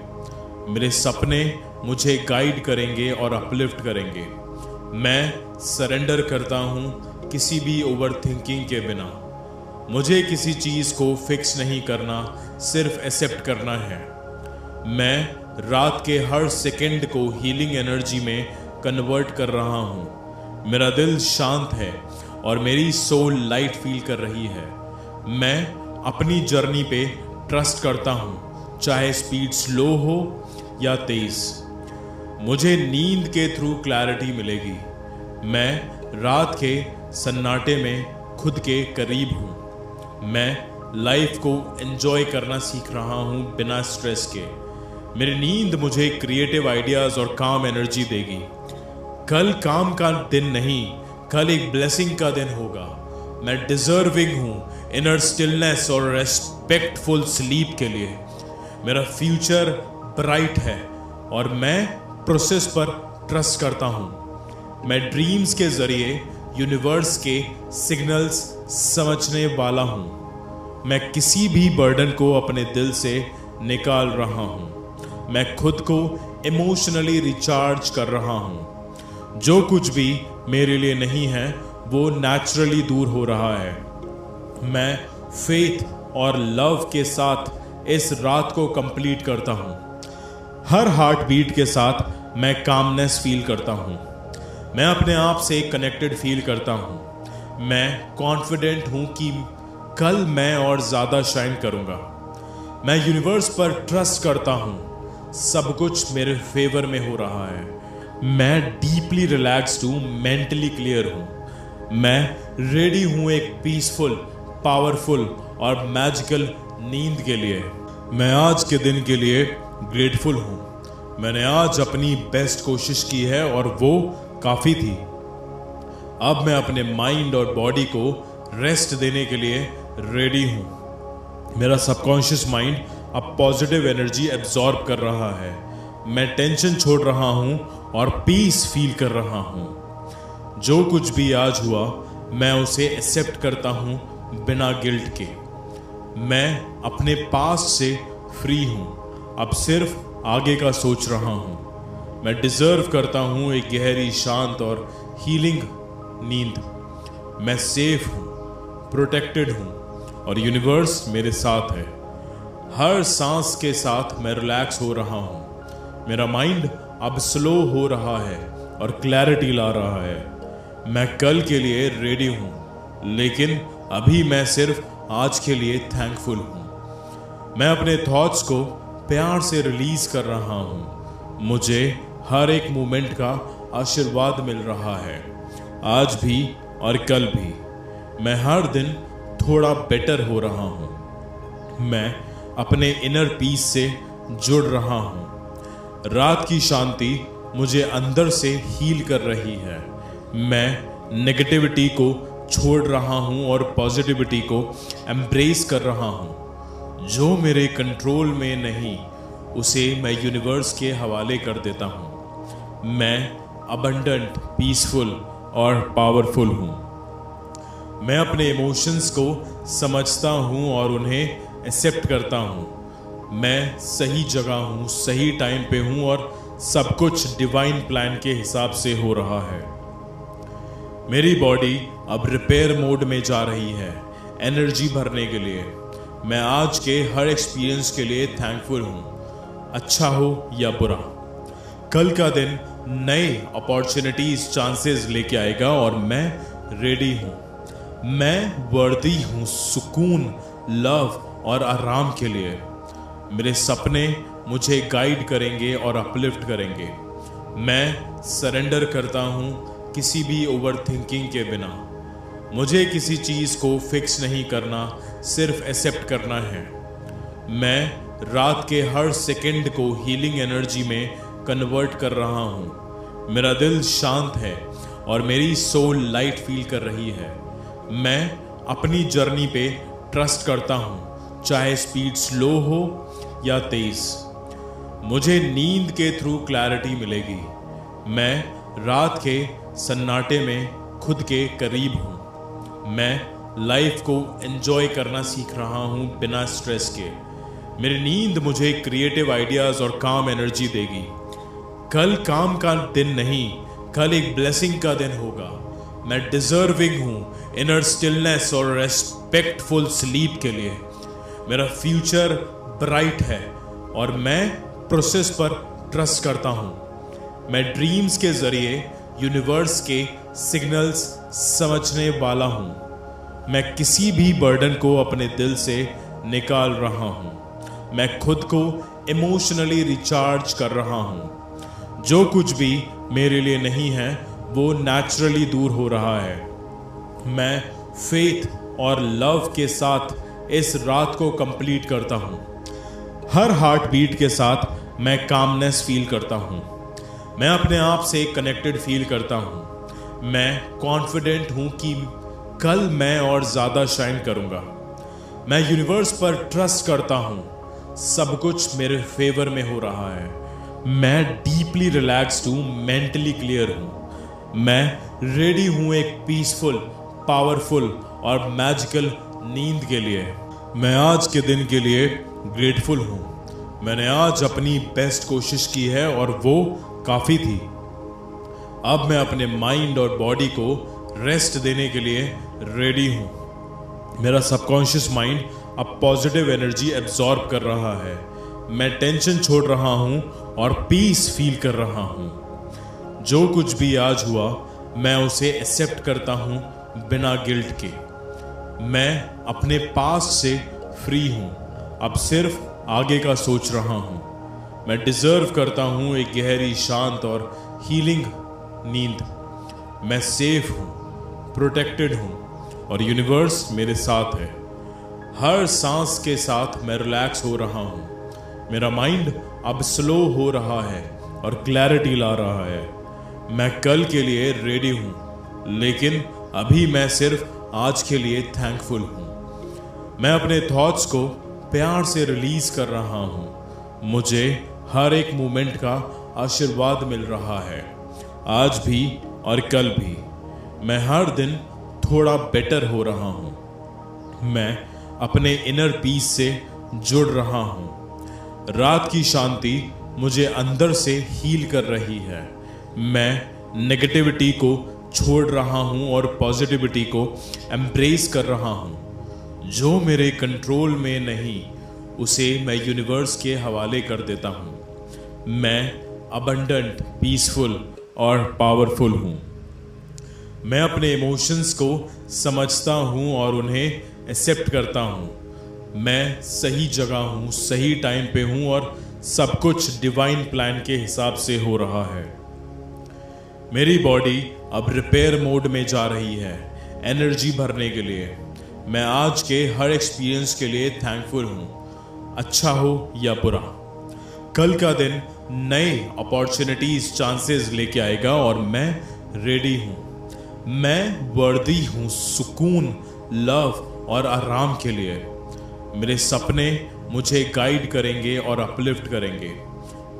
मेरे सपने मुझे गाइड करेंगे और अपलिफ्ट करेंगे। मैं सरेंडर करता हूँ किसी भी ओवर थिंकिंग के बिना। मुझे किसी चीज़ को फिक्स नहीं करना, सिर्फ एक्सेप्ट करना है। मैं रात के हर सेकंड को हीलिंग एनर्जी में कन्वर्ट कर रहा हूँ। मेरा दिल शांत है और मेरी सोल लाइट फील कर रही है। मैं अपनी जर्नी पे ट्रस्ट करता हूँ, चाहे स्पीड स्लो हो या तेज। मुझे नींद के थ्रू क्लैरिटी मिलेगी। मैं रात के सन्नाटे में खुद के करीब हूँ। मैं लाइफ को एंजॉय करना सीख रहा हूँ बिना स्ट्रेस के। मेरी नींद मुझे क्रिएटिव आइडियाज और काम एनर्जी देगी। कल काम का दिन नहीं, कल एक ब्लेसिंग का दिन होगा। मैं डिजर्विंग हूँ इनर स्टिलनेस और रेस्पेक्टफुल स्लीप के लिए। मेरा फ्यूचर ब्राइट है और मैं प्रोसेस पर ट्रस्ट करता हूँ। मैं ड्रीम्स के जरिए यूनिवर्स के सिग्नल्स समझने वाला हूँ। मैं किसी भी बर्डन को अपने दिल से निकाल रहा हूँ। मैं खुद को इमोशनली रिचार्ज कर रहा हूँ। जो कुछ भी मेरे लिए नहीं है वो नेचुरली दूर हो रहा है। मैं फेथ और लव के साथ इस रात को कंप्लीट करता हूँ। हर हार्ट बीट के साथ मैं कामनेस फील करता हूँ। मैं अपने आप से कनेक्टेड फील करता हूँ। मैं कॉन्फिडेंट हूँ कि कल मैं और ज़्यादा शाइन करूँगा। मैं यूनिवर्स पर ट्रस्ट करता हूँ, सब कुछ मेरे फेवर में हो रहा है। मैं डीपली रिलैक्स्ड हूँ, मेंटली क्लियर हूँ। मैं रेडी हूँ एक पीसफुल, पावरफुल और मैजिकल नींद के लिए। मैं आज के दिन के लिए ग्रेटफुल हूँ। मैंने आज अपनी बेस्ट कोशिश की है और वो काफ़ी थी। अब मैं अपने माइंड और बॉडी को रेस्ट देने के लिए रेडी हूँ। मेरा सबकॉन्शियस माइंड अब पॉजिटिव एनर्जी एब्जॉर्ब कर रहा है। मैं टेंशन छोड़ रहा हूँ और पीस फील कर रहा हूँ। जो कुछ भी आज हुआ मैं उसे एक्सेप्ट करता हूँ बिना गिल्ट के। मैं अपने पास्ट से फ्री हूँ, अब सिर्फ आगे का सोच रहा हूँ। मैं डिजर्व करता हूँ एक गहरी, शांत और हीलिंग नींद। मैं सेफ हूँ, प्रोटेक्टेड हूँ और यूनिवर्स मेरे साथ है। हर सांस के साथ मैं रिलैक्स हो रहा हूँ। मेरा माइंड अब स्लो हो रहा है और क्लैरिटी ला रहा है। मैं कल के लिए रेडी हूँ, लेकिन अभी मैं सिर्फ आज के लिए थैंकफुल हूँ। मैं अपने थॉट्स को प्यार से रिलीज कर रहा हूँ। मुझे हर एक मोमेंट का आशीर्वाद मिल रहा है, आज भी और कल भी। मैं हर दिन थोड़ा बेटर हो रहा हूँ। मैं अपने इनर पीस से जुड़ रहा हूँ। रात की शांति मुझे अंदर से हील कर रही है। मैं नेगेटिविटी को छोड़ रहा हूँ और पॉजिटिविटी को एम्ब्रेस कर रहा हूँ। जो मेरे कंट्रोल में नहीं, उसे मैं यूनिवर्स के हवाले कर देता हूँ। मैं अबंडेंट, पीसफुल और पावरफुल हूँ। मैं अपने इमोशंस को समझता हूँ और उन्हें एक्सेप्ट करता हूँ। मैं सही जगह हूँ, सही टाइम पे हूँ और सब कुछ डिवाइन प्लान के हिसाब से हो रहा है। मेरी बॉडी अब रिपेयर मोड में जा रही है, एनर्जी भरने के लिए। मैं आज के हर एक्सपीरियंस के लिए थैंकफुल हूँ, अच्छा हो या बुरा। कल का दिन नए अपॉर्चुनिटीज, चांसेस लेके आएगा और मैं रेडी हूँ। मैं वर्दी हूँ सुकून, लव और आराम के लिए। मेरे सपने मुझे गाइड करेंगे और अपलिफ्ट करेंगे। मैं सरेंडर करता हूँ किसी भी ओवर थिंकिंग के बिना। मुझे किसी चीज़ को फिक्स नहीं करना, सिर्फ एक्सेप्ट करना है। मैं रात के हर सेकंड को हीलिंग एनर्जी में कन्वर्ट कर रहा हूँ। मेरा दिल शांत है और मेरी सोल लाइट फील कर रही है। मैं अपनी जर्नी पे ट्रस्ट करता हूँ, चाहे स्पीड स्लो हो या तेज। मुझे नींद के थ्रू क्लैरिटी मिलेगी। मैं रात के सन्नाटे में खुद के करीब हूँ। मैं लाइफ को एंजॉय करना सीख रहा हूँ बिना स्ट्रेस के। मेरी नींद मुझे क्रिएटिव आइडियाज और काम एनर्जी देगी। कल काम का दिन नहीं, कल एक ब्लेसिंग का दिन होगा। मैं डिजर्विंग हूँ इनर स्टिलनेस और रेस्पेक्टफुल स्लीप के लिए। मेरा फ्यूचर ब्राइट है और मैं प्रोसेस पर ट्रस्ट करता हूँ। मैं ड्रीम्स के जरिए यूनिवर्स के सिग्नल्स समझने वाला हूँ। मैं किसी भी बर्डन को अपने दिल से निकाल रहा हूँ। मैं खुद को इमोशनली रिचार्ज कर रहा हूँ। जो कुछ भी मेरे लिए नहीं है वो नेचुरली दूर हो रहा है। मैं फेथ और लव के साथ इस रात को कंप्लीट करता हूँ। हर हार्ट बीट के साथ मैं कामनेस फील करता हूँ। मैं अपने आप से कनेक्टेड फील करता हूँ। मैं कॉन्फिडेंट हूँ कि कल मैं और ज़्यादा शाइन करूँगा। मैं यूनिवर्स पर ट्रस्ट करता हूँ, सब कुछ मेरे फेवर में हो रहा है। मैं डीपली रिलैक्स्ड हूँ, मेंटली क्लियर हूँ। मैं रेडी हूँ एक पीसफुल, पावरफुल और मैजिकल नींद के लिए। मैं आज के दिन के लिए ग्रेटफुल हूँ। मैंने आज अपनी बेस्ट कोशिश की है और वो काफ़ी थी। अब मैं अपने माइंड और बॉडी को रेस्ट देने के लिए रेडी हूँ। मेरा सबकॉन्शियस माइंड अब पॉजिटिव एनर्जी एब्जॉर्ब कर रहा है। मैं टेंशन छोड़ रहा हूँ और पीस फील कर रहा हूँ। जो कुछ भी आज हुआ मैं उसे एक्सेप्ट करता हूँ बिना गिल्ट के। मैं अपने पास्ट से फ्री हूँ, अब सिर्फ आगे का सोच रहा हूँ। मैं डिजर्व करता हूँ एक गहरी, शांत और हीलिंग नींद। मैं सेफ हूँ, प्रोटेक्टेड हूँ और यूनिवर्स मेरे साथ है। हर सांस के साथ मैं रिलैक्स हो रहा हूँ। मेरा माइंड अब स्लो हो रहा है और क्लैरिटी ला रहा है। मैं कल के लिए रेडी हूँ, लेकिन अभी मैं सिर्फ आज के लिए थैंकफुल हूँ। मैं अपने थॉट्स को प्यार से रिलीज कर रहा हूँ। मुझे हर एक मोमेंट का आशीर्वाद मिल रहा है, आज भी और कल भी। मैं हर दिन थोड़ा बेटर हो रहा हूँ। मैं अपने इनर पीस से जुड़ रहा हूँ। रात की शांति मुझे अंदर से हील कर रही है। मैं नेगेटिविटी को छोड़ रहा हूँ और पॉजिटिविटी को एम्ब्रेस कर रहा हूँ। जो मेरे कंट्रोल में नहीं, उसे मैं यूनिवर्स के हवाले कर देता हूँ। मैं अबंडेंट, पीसफुल और पावरफुल हूँ। मैं अपने इमोशंस को समझता हूँ और उन्हें एक्सेप्ट करता हूँ। मैं सही जगह हूँ, सही टाइम पे हूँ और सब कुछ डिवाइन प्लान के हिसाब से हो रहा है। मेरी बॉडी अब रिपेयर मोड में जा रही है, एनर्जी भरने के लिए। मैं आज के हर एक्सपीरियंस के लिए थैंकफुल हूँ, अच्छा हो या बुरा। कल का दिन नए अपॉर्चुनिटीज, चांसेस लेके आएगा और मैं रेडी हूँ। मैं वर्दी हूँ सुकून, लव और आराम के लिए। मेरे सपने मुझे गाइड करेंगे और अपलिफ्ट करेंगे।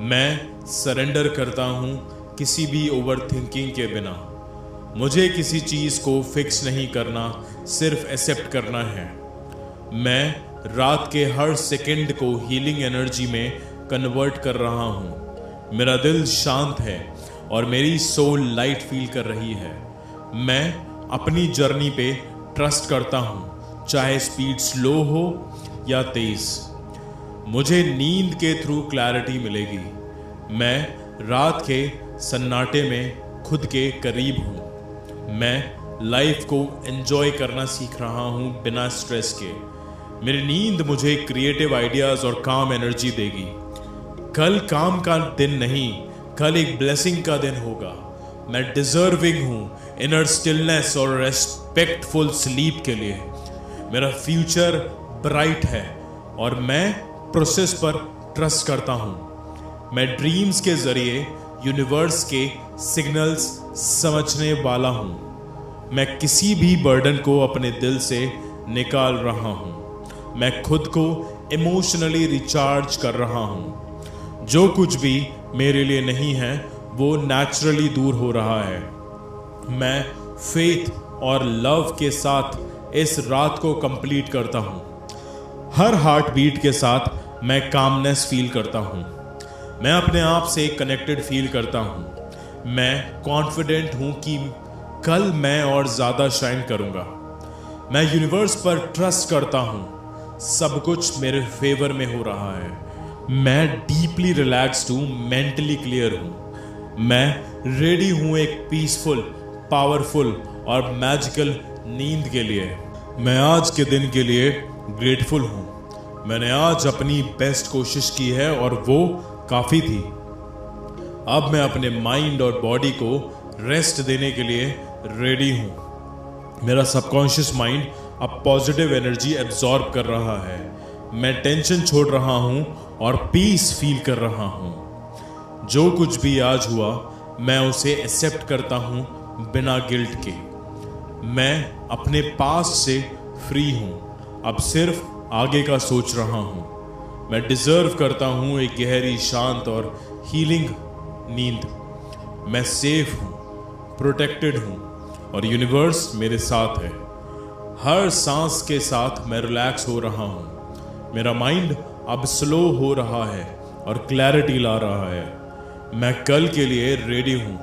मैं सरेंडर करता हूँ किसी भी ओवर थिंकिंग के बिना। मुझे किसी चीज़ को फिक्स नहीं करना, सिर्फ एक्सेप्ट करना है। मैं रात के हर सेकंड को हीलिंग एनर्जी में कन्वर्ट कर रहा हूँ। मेरा दिल शांत है और मेरी सोल लाइट फील कर रही है। मैं अपनी जर्नी पे ट्रस्ट करता हूँ, चाहे स्पीड स्लो हो या तेज। मुझे नींद के थ्रू क्लैरिटी मिलेगी। मैं रात के सन्नाटे में खुद के करीब हूँ। मैं लाइफ को एंजॉय करना सीख रहा हूँ बिना स्ट्रेस के। मेरी नींद मुझे क्रिएटिव आइडियाज और काम एनर्जी देगी। कल काम का दिन नहीं, कल एक ब्लेसिंग का दिन होगा। मैं डिजर्विंग हूँ इनर स्टिलनेस और रेस्पेक्टफुल स्लीप के लिए। मेरा फ्यूचर ब्राइट है और मैं प्रोसेस पर ट्रस्ट करता हूँ। मैं ड्रीम्स के जरिए यूनिवर्स के सिग्नल्स समझने वाला हूँ। मैं किसी भी बर्डन को अपने दिल से निकाल रहा हूँ। मैं खुद को इमोशनली रिचार्ज कर रहा हूँ। जो कुछ भी मेरे लिए नहीं है वो नेचुरली दूर हो रहा है। मैं फेथ और लव के साथ इस रात को कंप्लीट करता हूँ। हर हार्ट बीट के साथ मैं कामनेस फील करता हूँ। मैं अपने आप से कनेक्टेड फील करता हूँ। मैं कॉन्फिडेंट हूँ कि कल मैं और ज़्यादा शाइन करूँगा। मैं यूनिवर्स पर ट्रस्ट करता हूँ, सब कुछ मेरे फेवर में हो रहा है। मैं डीपली रिलैक्स्ड हूँ, मेंटली क्लियर हूँ। मैं रेडी हूँ एक पीसफुल, पावरफुल और मैजिकल नींद के लिए। मैं आज के दिन के लिए ग्रेटफुल हूँ। मैंने आज अपनी बेस्ट कोशिश की है और वो काफ़ी थी। अब मैं अपने माइंड और बॉडी को रेस्ट देने के लिए रेडी हूँ। मेरा सबकॉन्शियस माइंड अब पॉजिटिव एनर्जी एब्जॉर्ब कर रहा है। मैं टेंशन छोड़ रहा हूँ और पीस फील कर रहा हूँ। जो कुछ भी आज हुआ मैं उसे एक्सेप्ट करता हूँ बिना गिल्ट के। मैं अपने पास्ट से फ्री हूँ, अब सिर्फ आगे का सोच रहा हूँ। मैं डिजर्व करता हूँ एक गहरी, शांत और हीलिंग नींद। मैं सेफ हूँ, प्रोटेक्टेड हूँ और यूनिवर्स मेरे साथ है। हर सांस के साथ मैं रिलैक्स हो रहा हूँ। मेरा माइंड अब स्लो हो रहा है और क्लैरिटी ला रहा है। मैं कल के लिए रेडी हूँ,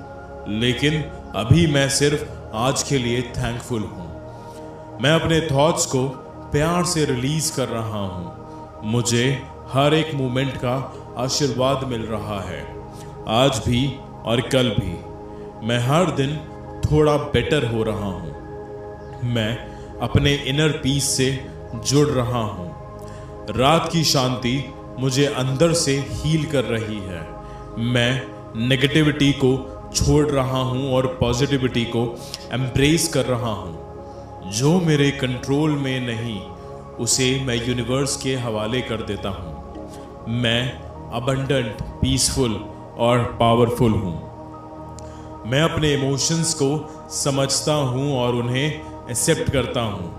लेकिन अभी मैं सिर्फ आज के लिए थैंकफुल हूँ। मैं अपने थॉट्स को प्यार से रिलीज कर रहा हूँ। मुझे हर एक मोमेंट का आशीर्वाद मिल रहा है, आज भी और कल भी। मैं हर दिन थोड़ा बेटर हो रहा हूँ। मैं अपने इनर पीस से जुड़ रहा हूँ। रात की शांति मुझे अंदर से हील कर रही है। मैं नेगेटिविटी को छोड़ रहा हूँ और पॉजिटिविटी को एम्ब्रेस कर रहा हूँ। जो मेरे कंट्रोल में नहीं उसे मैं यूनिवर्स के हवाले कर देता हूँ। मैं अबंडेंट, पीसफुल और पावरफुल हूँ। मैं अपने इमोशंस को समझता हूँ और उन्हें एक्सेप्ट करता हूँ।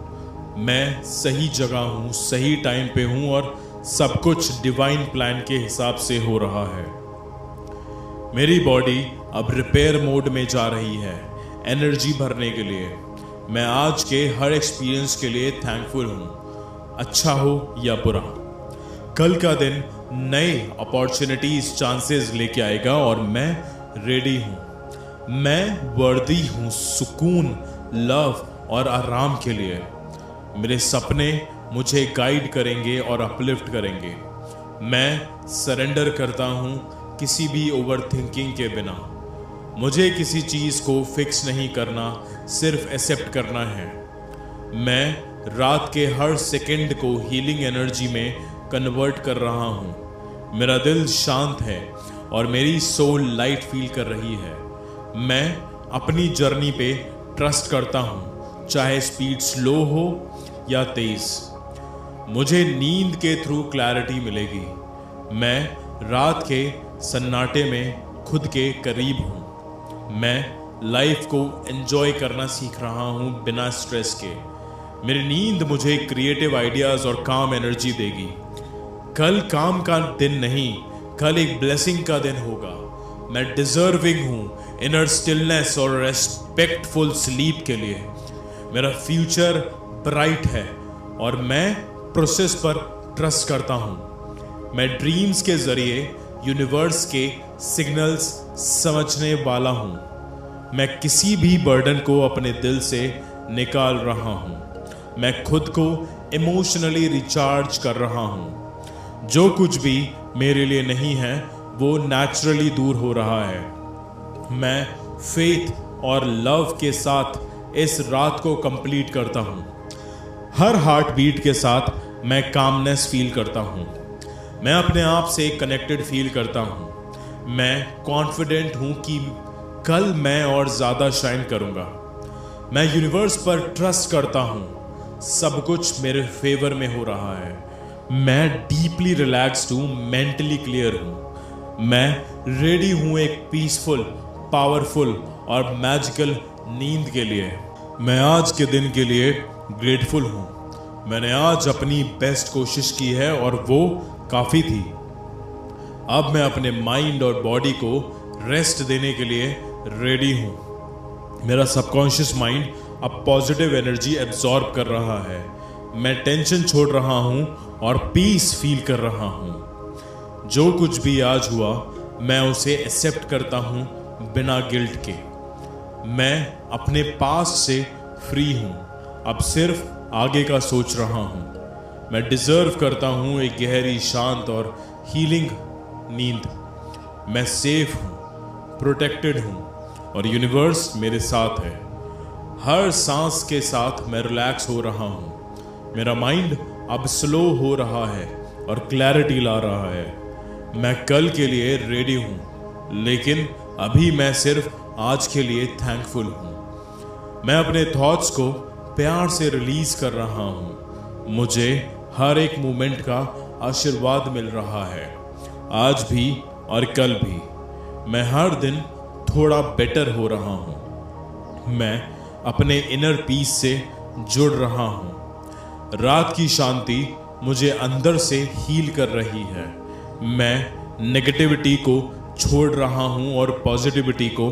मैं सही जगह हूँ, सही टाइम पे हूँ और सब कुछ डिवाइन प्लान के हिसाब से हो रहा है। मेरी बॉडी अब रिपेयर मोड में जा रही है एनर्जी भरने के लिए। मैं आज के हर एक्सपीरियंस के लिए थैंकफुल हूँ, अच्छा हो या बुरा। कल का दिन नए अपॉर्चुनिटीज, चांसेस लेके आएगा और मैं रेडी हूँ। मैं वर्दी हूँ सुकून, लव और आराम के लिए। मेरे सपने मुझे गाइड करेंगे और अपलिफ्ट करेंगे। मैं सरेंडर करता हूँ किसी भी ओवर थिंकिंग के बिना। मुझे किसी चीज़ को फिक्स नहीं करना, सिर्फ एक्सेप्ट करना है। मैं रात के हर सेकंड को हीलिंग एनर्जी में कन्वर्ट कर रहा हूँ। मेरा दिल शांत है और मेरी सोल लाइट फील कर रही है। मैं अपनी जर्नी पे ट्रस्ट करता हूँ, चाहे स्पीड स्लो हो या तेज। मुझे नींद के थ्रू क्लैरिटी मिलेगी। मैं रात के सन्नाटे में खुद के करीब हूँ। मैं लाइफ को एंजॉय करना सीख रहा हूँ बिना स्ट्रेस के। मेरी नींद मुझे क्रिएटिव आइडियाज और काम एनर्जी देगी। कल काम का दिन नहीं, कल एक ब्लेसिंग का दिन होगा। मैं डिजर्विंग हूँ इनर स्टिलनेस और रेस्पेक्टफुल स्लीप के लिए। मेरा फ्यूचर ब्राइट है और मैं प्रोसेस पर ट्रस्ट करता हूँ। मैं ड्रीम्स के जरिए यूनिवर्स के सिग्नल्स समझने वाला हूँ। मैं किसी भी बर्डन को अपने दिल से निकाल रहा हूँ। मैं खुद को इमोशनली रिचार्ज कर रहा हूँ। जो कुछ भी मेरे लिए नहीं है वो नेचुरली दूर हो रहा है। मैं फेथ और लव के साथ इस रात को कंप्लीट करता हूँ। हर हार्ट बीट के साथ मैं कामनेस फील करता हूँ। मैं अपने आप से कनेक्टेड फील करता हूँ। मैं कॉन्फिडेंट हूँ कि कल मैं और ज़्यादा शाइन करूँगा। मैं यूनिवर्स पर ट्रस्ट करता हूँ। सब कुछ मेरे फेवर में हो रहा है। मैं डीपली रिलैक्स्ड हूँ, मेंटली क्लियर हूँ। मैं रेडी हूँ एक पीसफुल, पावरफुल और मैजिकल नींद के लिए। मैं आज के दिन के लिए ग्रेटफुल हूँ। मैंने आज अपनी बेस्ट कोशिश की है और वो काफ़ी थी। अब मैं अपने माइंड और बॉडी को रेस्ट देने के लिए रेडी हूँ। मेरा सबकॉन्शियस माइंड अब पॉजिटिव एनर्जी एब्जॉर्ब कर रहा है। मैं टेंशन छोड़ रहा हूँ और पीस फील कर रहा हूँ। जो कुछ भी आज हुआ मैं उसे एक्सेप्ट करता हूँ बिना गिल्ट के। मैं अपने पास्ट से फ्री हूँ। अब सिर्फ आगे का सोच रहा हूँ। मैं डिजर्व करता हूँ एक गहरी, शांत और हीलिंग नींद। मैं सेफ हूँ, प्रोटेक्टेड हूँ और यूनिवर्स मेरे साथ है। हर सांस के साथ मैं रिलैक्स हो रहा हूँ। मेरा माइंड अब स्लो हो रहा है और क्लैरिटी ला रहा है। मैं कल के लिए रेडी हूँ, लेकिन अभी मैं सिर्फ आज के लिए थैंकफुल हूँ। मैं अपने थॉट्स को प्यार से रिलीज कर रहा हूँ। मुझे हर एक मोमेंट का आशीर्वाद मिल रहा है, आज भी और कल भी। मैं हर दिन थोड़ा बेटर हो रहा हूँ। मैं अपने इनर पीस से जुड़ रहा हूँ। रात की शांति मुझे अंदर से हील कर रही है। मैं नेगेटिविटी को छोड़ रहा हूँ और पॉजिटिविटी को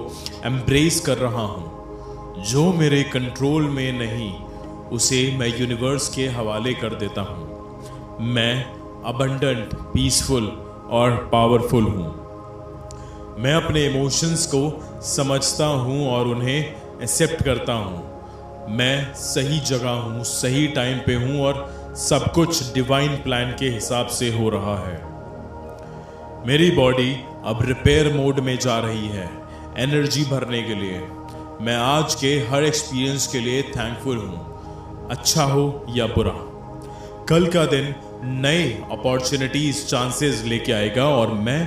एम्ब्रेस कर रहा हूँ। जो मेरे कंट्रोल में नहीं उसे मैं यूनिवर्स के हवाले कर देता हूँ। मैं अबंडेंट, पीसफुल और पावरफुल हूँ। मैं अपने इमोशंस को समझता हूँ और उन्हें एक्सेप्ट करता हूँ। मैं सही जगह हूँ, सही टाइम पे हूँ और सब कुछ डिवाइन प्लान के हिसाब से हो रहा है। मेरी बॉडी अब रिपेयर मोड में जा रही है, एनर्जी भरने के लिए। मैं आज के हर एक्सपीरियंस के लिए थैंकफुल हूँ, अच्छा हो या बुरा। कल का दिन नए अपॉर्चुनिटीज, चांसेस लेके आएगा और मैं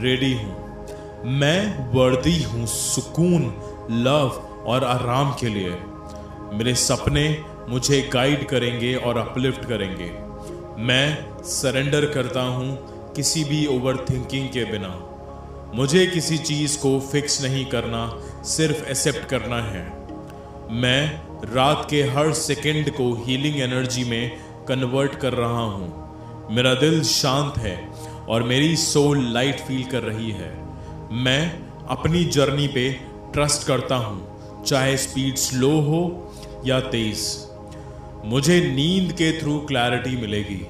रेडी हूँ। मैं वर्दी हूँ सुकून, लव और आराम के लिए। मेरे सपने मुझे गाइड करेंगे और अपलिफ्ट करेंगे। मैं सरेंडर करता हूँ किसी भी ओवर थिंकिंग के बिना। मुझे किसी चीज़ को फिक्स नहीं करना, सिर्फ एक्सेप्ट करना है। मैं रात के हर सेकंड को हीलिंग एनर्जी में कन्वर्ट कर रहा हूँ। मेरा दिल शांत है और मेरी सोल लाइट फील कर रही है। मैं अपनी जर्नी पे ट्रस्ट करता हूँ, चाहे स्पीड स्लो हो या तेज। मुझे नींद के थ्रू क्लैरिटी मिलेगी।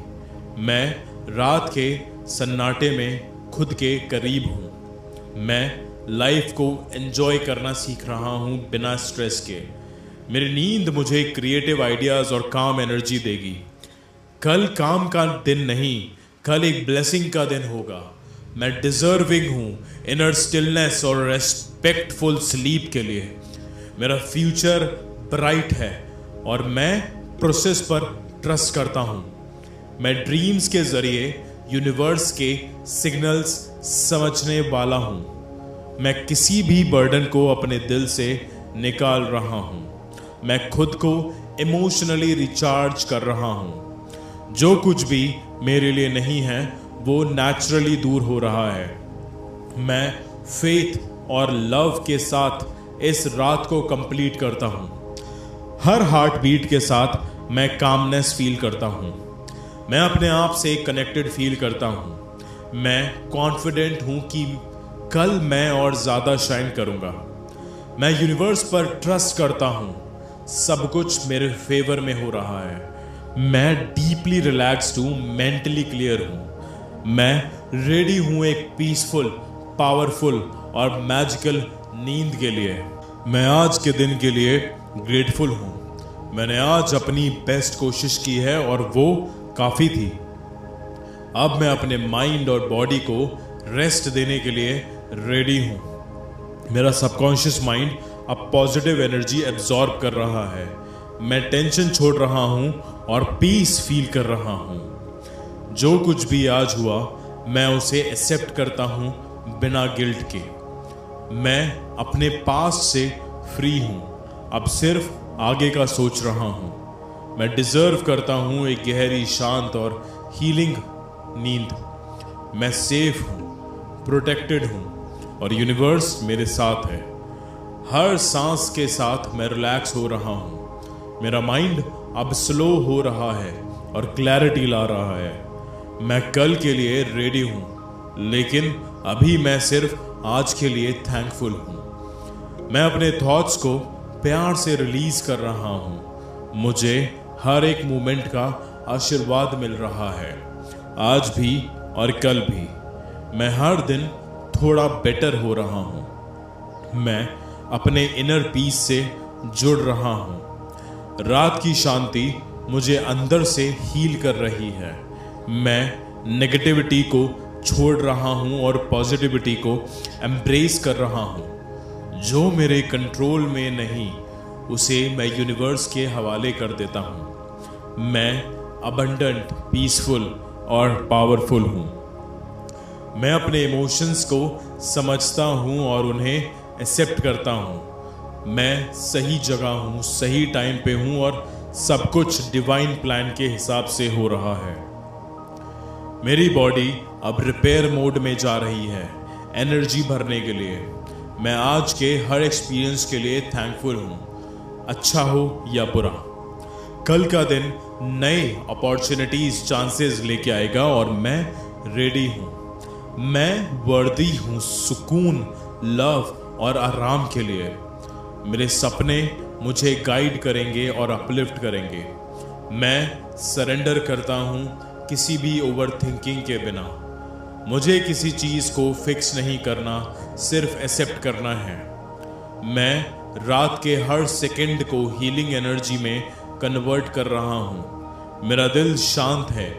मैं रात के सन्नाटे में खुद के करीब हूँ। मैं लाइफ को एंजॉय करना सीख रहा हूँ बिना स्ट्रेस के। मेरी नींद मुझे क्रिएटिव आइडियाज और काम एनर्जी देगी। कल काम का दिन नहीं, कल एक ब्लेसिंग का दिन होगा। मैं डिजर्विंग हूँ इनर स्टिलनेस और रेस्पेक्टफुल स्लीप के लिए। मेरा फ्यूचर ब्राइट है और मैं प्रोसेस पर ट्रस्ट करता हूँ। मैं ड्रीम्स के जरिए यूनिवर्स के सिग्नल्स समझने वाला हूँ। मैं किसी भी बर्डन को अपने दिल से निकाल रहा हूँ। मैं खुद को इमोशनली रिचार्ज कर रहा हूँ। जो कुछ भी मेरे लिए नहीं है वो नेचुरली दूर हो रहा है। मैं फेथ और लव के साथ इस रात को कंप्लीट करता हूँ। हर हार्ट बीट के साथ मैं कामनेस फील करता हूँ। मैं अपने आप से कनेक्टेड फील करता हूँ। मैं कॉन्फिडेंट हूँ कि कल मैं और ज़्यादा शाइन करूँगा। मैं यूनिवर्स पर ट्रस्ट करता हूँ। सब कुछ मेरे फेवर में हो रहा है। मैं डीपली रिलैक्स्ड हूँ, मेंटली क्लियर हूँ। मैं रेडी हूँ एक पीसफुल, पावरफुल और मैजिकल नींद के लिए। मैं आज के दिन के लिए ग्रेटफुल हूँ। मैंने आज अपनी बेस्ट कोशिश की है और वो काफ़ी थी। अब मैं अपने माइंड और बॉडी को रेस्ट देने के लिए रेडी हूँ। मेरा सबकॉन्शियस माइंड अब पॉजिटिव एनर्जी एब्जॉर्ब कर रहा है। मैं टेंशन छोड़ रहा हूँ और पीस फील कर रहा हूँ। जो कुछ भी आज हुआ मैं उसे एक्सेप्ट करता हूँ बिना गिल्ट के। मैं अपने पास्ट से फ्री हूँ। अब सिर्फ आगे का सोच रहा हूँ। मैं डिजर्व करता हूँ एक गहरी, शांत और हीलिंग नींद। मैं सेफ हूँ, प्रोटेक्टेड हूँ और यूनिवर्स मेरे साथ है। हर सांस के साथ मैं रिलैक्स हो रहा हूँ। मेरा माइंड अब स्लो हो रहा है और क्लैरिटी ला रहा है। मैं कल के लिए रेडी हूँ, लेकिन अभी मैं सिर्फ आज के लिए थैंकफुल हूँ। मैं अपने थॉट्स को प्यार से रिलीज कर रहा हूँ। मुझे हर एक मोमेंट का आशीर्वाद मिल रहा है, आज भी और कल भी। मैं हर दिन थोड़ा बेटर हो रहा हूँ। मैं अपने इनर पीस से जुड़ रहा हूँ। रात की शांति मुझे अंदर से हील कर रही है। मैं नेगेटिविटी को छोड़ रहा हूँ और पॉजिटिविटी को एम्ब्रेस कर रहा हूँ। जो मेरे कंट्रोल में नहीं उसे मैं यूनिवर्स के हवाले कर देता हूँ। मैं अबंडेंट, पीसफुल और पावरफुल हूँ। मैं अपने इमोशंस को समझता हूँ और उन्हें एक्सेप्ट करता हूँ। मैं सही जगह हूँ, सही टाइम पे हूँ और सब कुछ डिवाइन प्लान के हिसाब से हो रहा है। मेरी बॉडी अब रिपेयर मोड में जा रही है, एनर्जी भरने के लिए। मैं आज के हर एक्सपीरियंस के लिए थैंकफुल हूँ, अच्छा हो या बुरा। कल का दिन नए अपॉर्चुनिटीज, चांसेस लेके आएगा और मैं रेडी हूँ। मैं वर्दी हूँ सुकून, लव और आराम के लिए। मेरे सपने मुझे गाइड करेंगे और अपलिफ्ट करेंगे। मैं सरेंडर करता हूँ किसी भी ओवर थिंकिंग के बिना। मुझे किसी चीज़ को फिक्स नहीं करना, सिर्फ एक्सेप्ट करना है। मैं रात के हर सेकंड को हीलिंग एनर्जी में कन्वर्ट कर रहा हूँ। मेरा दिल शांत है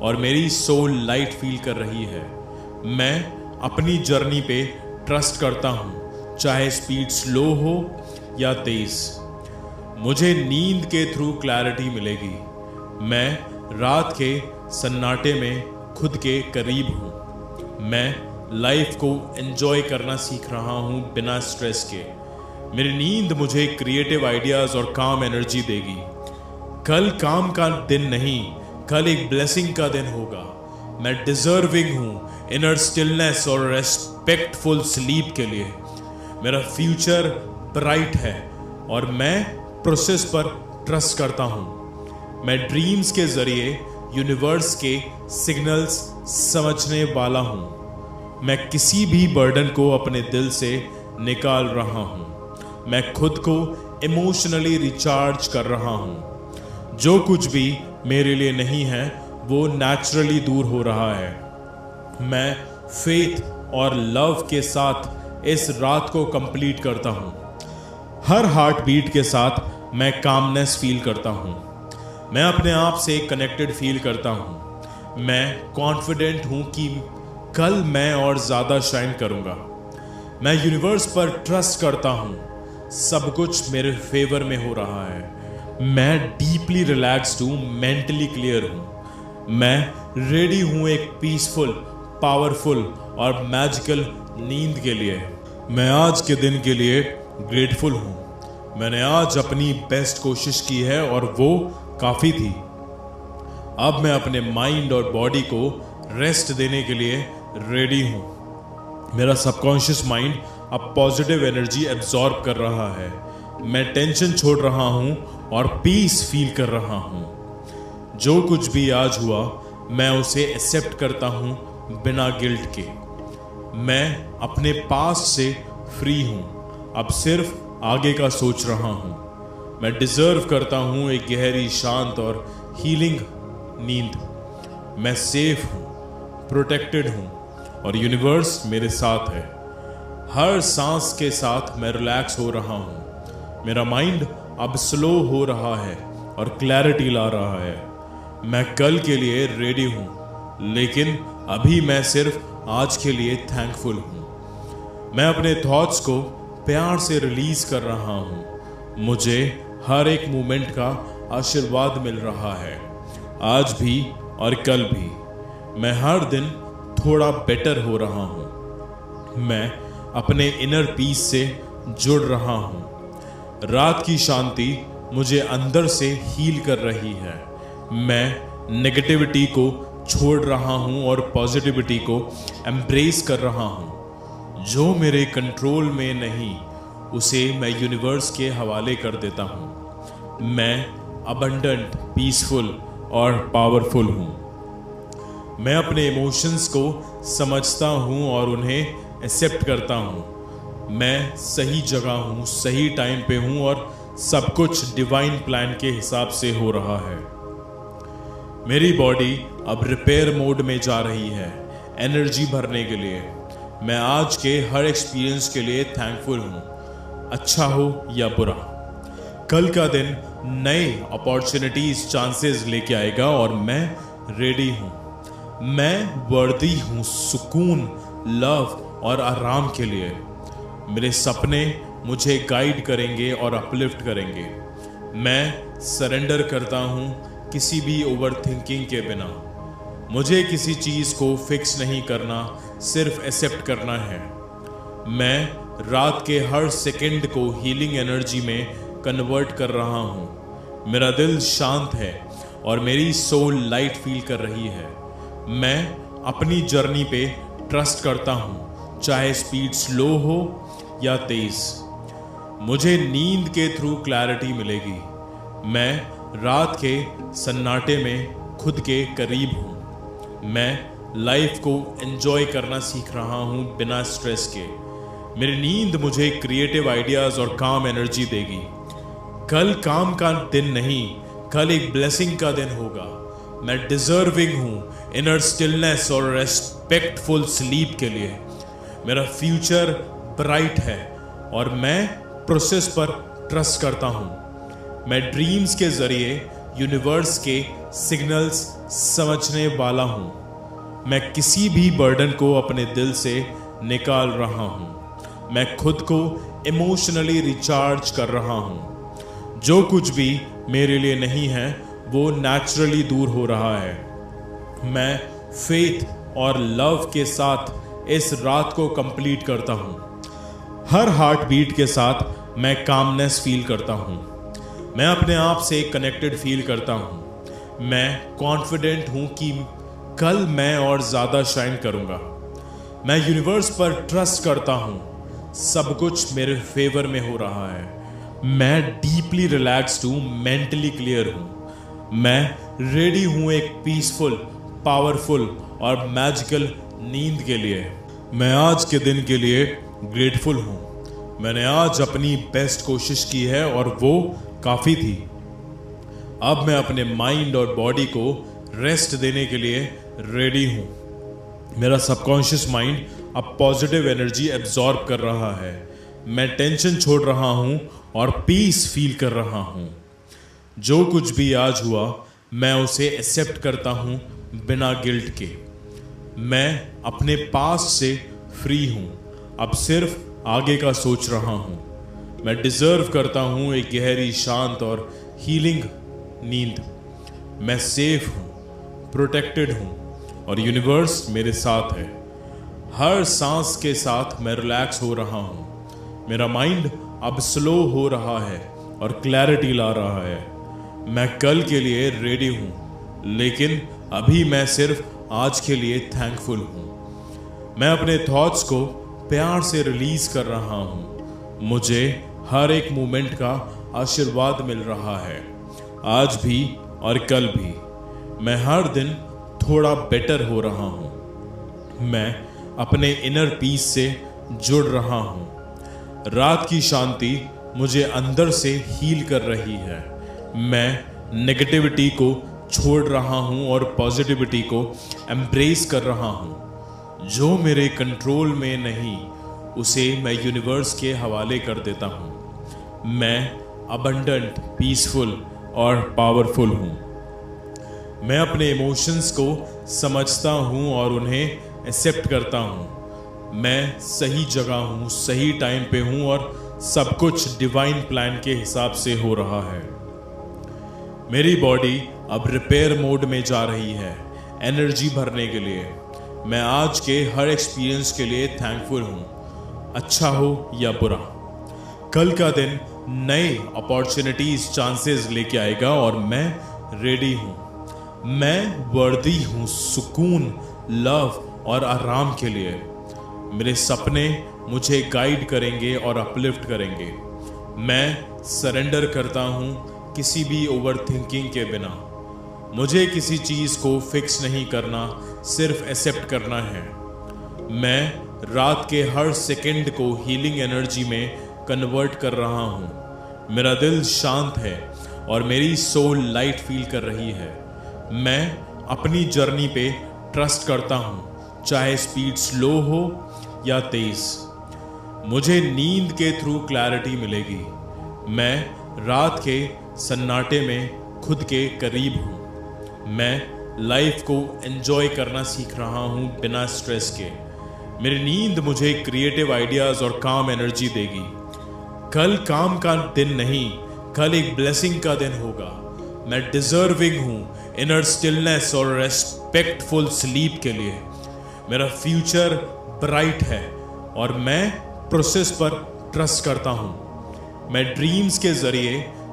और मेरी सोल लाइट फील कर रही है। मैं अपनी जर्नी पे ट्रस्ट करता हूँ, चाहे स्पीड स्लो हो या तेज। मुझे नींद के थ्रू क्लैरिटी मिलेगी। मैं रात के सन्नाटे में खुद के करीब हूँ। मैं लाइफ को एंजॉय करना सीख रहा हूँ बिना स्ट्रेस के। मेरी नींद मुझे क्रिएटिव आइडियाज और काम एनर्जी देगी। कल काम का दिन नहीं, कल एक ब्लेसिंग का दिन होगा। मैं डिजर्विंग हूँ इनर स्टिलनेस और रेस्पेक्टफुल स्लीप के लिए। मेरा फ्यूचर ब्राइट है और मैं प्रोसेस पर ट्रस्ट करता हूँ। मैं ड्रीम्स के जरिए यूनिवर्स के सिग्नल्स समझने वाला हूँ। मैं किसी भी बर्डन को अपने दिल से निकाल रहा हूँ। मैं खुद को इमोशनली रिचार्ज कर रहा हूँ। जो कुछ भी मेरे लिए नहीं है वो नेचुरली दूर हो रहा है। मैं फेथ और लव के साथ इस रात को कंप्लीट करता हूँ। हर हार्ट बीट के साथ मैं कामनेस फील करता हूँ। मैं अपने आप से कनेक्टेड फील करता हूँ। मैं कॉन्फिडेंट हूँ कि कल मैं और ज़्यादा शाइन करूँगा। मैं यूनिवर्स पर ट्रस्ट करता हूँ। सब कुछ मेरे फेवर में हो रहा है। मैं डीपली रिलैक्स्ड हूँ, मेंटली क्लियर हूँ। मैं रेडी हूँ एक पीसफुल, पावरफुल और मैजिकल नींद के लिए। मैं आज के दिन के लिए ग्रेटफुल हूँ। मैंने आज अपनी बेस्ट कोशिश की है और वो काफ़ी थी। अब मैं अपने माइंड और बॉडी को रेस्ट देने के लिए रेडी हूँ। मेरा सबकॉन्शियस माइंड अब पॉजिटिव एनर्जी एब्जॉर्ब कर रहा है। मैं टेंशन छोड़ रहा हूँ और पीस फील कर रहा हूँ। जो कुछ भी आज हुआ मैं उसे एक्सेप्ट करता हूँ बिना गिल्ट के। मैं अपने पास्ट से फ्री हूँ, अब सिर्फ आगे का सोच रहा हूँ। मैं डिजर्व करता हूँ एक गहरी, शांत और हीलिंग नींद। मैं सेफ हूँ, प्रोटेक्टेड हूँ और यूनिवर्स मेरे साथ है। हर सांस के साथ मैं रिलैक्स हो रहा हूँ। मेरा माइंड अब स्लो हो रहा है और क्लैरिटी ला रहा है। मैं कल के लिए रेडी हूँ, लेकिन अभी मैं सिर्फ आज के लिए थैंकफुल हूँ। मैं अपने थॉट्स को प्यार से रिलीज कर रहा हूँ। मुझे हर एक मोमेंट का आशीर्वाद मिल रहा है, आज भी और कल भी। मैं हर दिन थोड़ा बेटर हो रहा हूँ। मैं अपने इनर पीस से जुड़ रहा हूँ। रात की शांति मुझे अंदर से हील कर रही है। मैं नेगेटिविटी को छोड़ रहा हूँ और पॉजिटिविटी को एम्ब्रेस कर रहा हूँ। जो मेरे कंट्रोल में नहीं, उसे मैं यूनिवर्स के हवाले कर देता हूँ। मैं अबंडेंट, पीसफुल और पावरफुल हूँ। मैं अपने इमोशंस को समझता हूँ और उन्हें एक्सेप्ट करता हूँ। मैं सही जगह हूँ, सही टाइम पे हूँ और सब कुछ डिवाइन प्लान के हिसाब से हो रहा है। मेरी बॉडी अब रिपेयर मोड में जा रही है, एनर्जी भरने के लिए। मैं आज के हर एक्सपीरियंस के लिए थैंकफुल हूँ, अच्छा हो या बुरा। कल का दिन नए अपॉर्चुनिटीज, चांसेस लेके आएगा और मैं रेडी हूँ। मैं वर्दी हूँ सुकून, लव और आराम के लिए। मेरे सपने मुझे गाइड करेंगे और अपलिफ्ट करेंगे। मैं सरेंडर करता हूँ किसी भी ओवर थिंकिंग के बिना। मुझे किसी चीज़ को फिक्स नहीं करना, सिर्फ एक्सेप्ट करना है। मैं रात के हर सेकंड को हीलिंग एनर्जी में कन्वर्ट कर रहा हूँ। मेरा दिल शांत है और मेरी सोल लाइट फील कर रही है। मैं अपनी जर्नी पे ट्रस्ट करता हूँ, चाहे स्पीड स्लो हो या तेज। मुझे नींद के थ्रू क्लैरिटी मिलेगी। मैं रात के सन्नाटे में खुद के करीब हूँ। मैं लाइफ को एंजॉय करना सीख रहा हूँ बिना स्ट्रेस के। मेरी नींद मुझे क्रिएटिव आइडियाज और काम एनर्जी देगी। कल काम का दिन नहीं, कल एक ब्लेसिंग का दिन होगा। मैं डिजर्विंग हूँ इनर स्टिलनेस और रेस्पेक्टफुल स्लीप के लिए। मेरा फ्यूचर ब्राइट है और मैं प्रोसेस पर ट्रस्ट करता हूँ। मैं ड्रीम्स के जरिए यूनिवर्स के सिग्नल्स समझने वाला हूँ। मैं किसी भी बर्डन को अपने दिल से निकाल रहा हूँ। मैं खुद को इमोशनली रिचार्ज कर रहा हूँ। जो कुछ भी मेरे लिए नहीं है वो नेचुरली दूर हो रहा है। मैं फेथ और लव के साथ इस रात को कंप्लीट करता हूँ। हर हार्ट बीट के साथ मैं कामनेस फील करता हूँ। मैं अपने आप से कनेक्टेड फील करता हूँ। मैं कॉन्फिडेंट हूँ कि कल मैं और ज़्यादा शाइन करूँगा। मैं यूनिवर्स पर ट्रस्ट करता हूँ, सब कुछ मेरे फेवर में हो रहा है। मैं डीपली रिलैक्स्ड हूँ, मेंटली क्लियर हूँ। मैं रेडी हूँ एक पीसफुल, पावरफुल और मैजिकल नींद के लिए। मैं आज के दिन के लिए ग्रेटफुल हूँ। मैंने आज अपनी बेस्ट कोशिश की है और वो काफ़ी थी। अब मैं अपने माइंड और बॉडी को रेस्ट देने के लिए रेडी हूँ। मेरा सबकॉन्शियस माइंड अब पॉजिटिव एनर्जी एब्जॉर्ब कर रहा है। मैं टेंशन छोड़ रहा हूँ और पीस फील कर रहा हूँ। जो कुछ भी आज हुआ मैं उसे एक्सेप्ट करता हूँ बिना गिल्ट के। मैं अपने पास्ट से फ्री हूँ, अब सिर्फ आगे का सोच रहा हूँ। मैं डिजर्व करता हूँ एक गहरी, शांत और हीलिंग नींद। मैं सेफ हूँ, प्रोटेक्टेड हूँ और यूनिवर्स मेरे साथ है। हर सांस के साथ मैं रिलैक्स हो रहा हूँ। मेरा माइंड अब स्लो हो रहा है और क्लैरिटी ला रहा है। मैं कल के लिए रेडी हूँ, लेकिन अभी मैं सिर्फ आज के लिए थैंकफुल हूँ। मैं अपने थॉट्स को प्यार से रिलीज कर रहा हूँ। मुझे हर एक मोमेंट का आशीर्वाद मिल रहा है, आज भी और कल भी। मैं हर दिन थोड़ा बेटर हो रहा हूँ। मैं अपने इनर पीस से जुड़ रहा हूँ। रात की शांति मुझे अंदर से हील कर रही है। मैं नेगेटिविटी को छोड़ रहा हूँ और पॉजिटिविटी को एम्ब्रेस कर रहा हूँ। जो मेरे कंट्रोल में नहीं, उसे मैं यूनिवर्स के हवाले कर देता हूँ। मैं अबंडेंट, पीसफुल और पावरफुल हूँ। मैं अपने इमोशंस को समझता हूँ और उन्हें एक्सेप्ट करता हूँ। मैं सही जगह हूँ, सही टाइम पे हूँ और सब कुछ डिवाइन प्लान के हिसाब से हो रहा है। मेरी बॉडी अब रिपेयर मोड में जा रही है, एनर्जी भरने के लिए। मैं आज के हर एक्सपीरियंस के लिए थैंकफुल हूँ, अच्छा हो या बुरा। कल का दिन नए अपॉर्चुनिटीज, चांसेस लेके आएगा और मैं रेडी हूँ। मैं वर्दी हूँ सुकून, लव और आराम के लिए। मेरे सपने मुझे गाइड करेंगे और अपलिफ्ट करेंगे। मैं सरेंडर करता हूँ किसी भी ओवर थिंकिंग के बिना। मुझे किसी चीज़ को फिक्स नहीं करना, सिर्फ एक्सेप्ट करना है। मैं रात के हर सेकंड को हीलिंग एनर्जी में कन्वर्ट कर रहा हूँ। मेरा दिल शांत है और मेरी सोल लाइट फील कर रही है। मैं अपनी जर्नी पे ट्रस्ट करता हूँ, चाहे स्पीड स्लो हो या तेज। मुझे नींद के थ्रू क्लैरिटी मिलेगी। मैं रात के सन्नाटे में खुद के करीब हूँ। मैं लाइफ को एंजॉय करना सीख रहा हूँ बिना स्ट्रेस के। मेरी नींद मुझे क्रिएटिव आइडियाज और काम एनर्जी देगी। कल काम का दिन नहीं, कल एक ब्लेसिंग का दिन होगा। मैं डिजर्विंग हूँ इनर स्टिलनेस और रेस्पेक्टफुल स्लीप के लिए। मेरा फ्यूचर ब्राइट है और मैं प्रोसेस पर ट्रस्ट करता हूँ। मैं ड्रीम्स के जरिए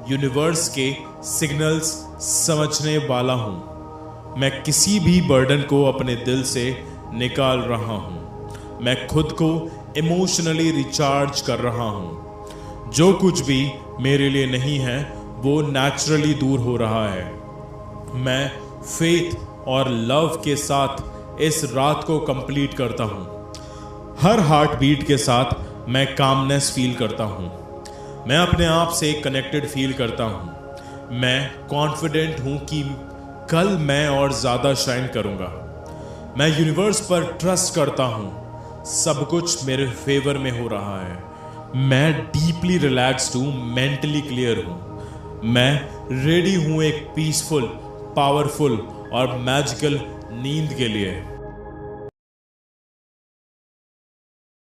यूनिवर्स के सिग्नल्स समझने वाला हूँ। मैं किसी भी बर्डन को अपने दिल से निकाल रहा हूँ। मैं खुद को इमोशनली रिचार्ज कर रहा हूँ। जो कुछ भी मेरे लिए नहीं है वो नेचुरली दूर हो रहा है। मैं फेथ और लव के साथ इस रात को कंप्लीट करता हूँ। हर हार्ट बीट के साथ मैं कामनेस फील करता हूँ। मैं अपने आप से कनेक्टेड फील करता हूँ। मैं कॉन्फिडेंट हूँ कि कल मैं और ज़्यादा शाइन करूँगा। मैं यूनिवर्स पर ट्रस्ट करता हूँ, सब कुछ मेरे फेवर में हो रहा है। मैं डीपली रिलैक्स्ड हूँ, मेंटली क्लियर हूँ। मैं रेडी हूँ एक पीसफुल, पावरफुल और मैजिकल नींद के लिए।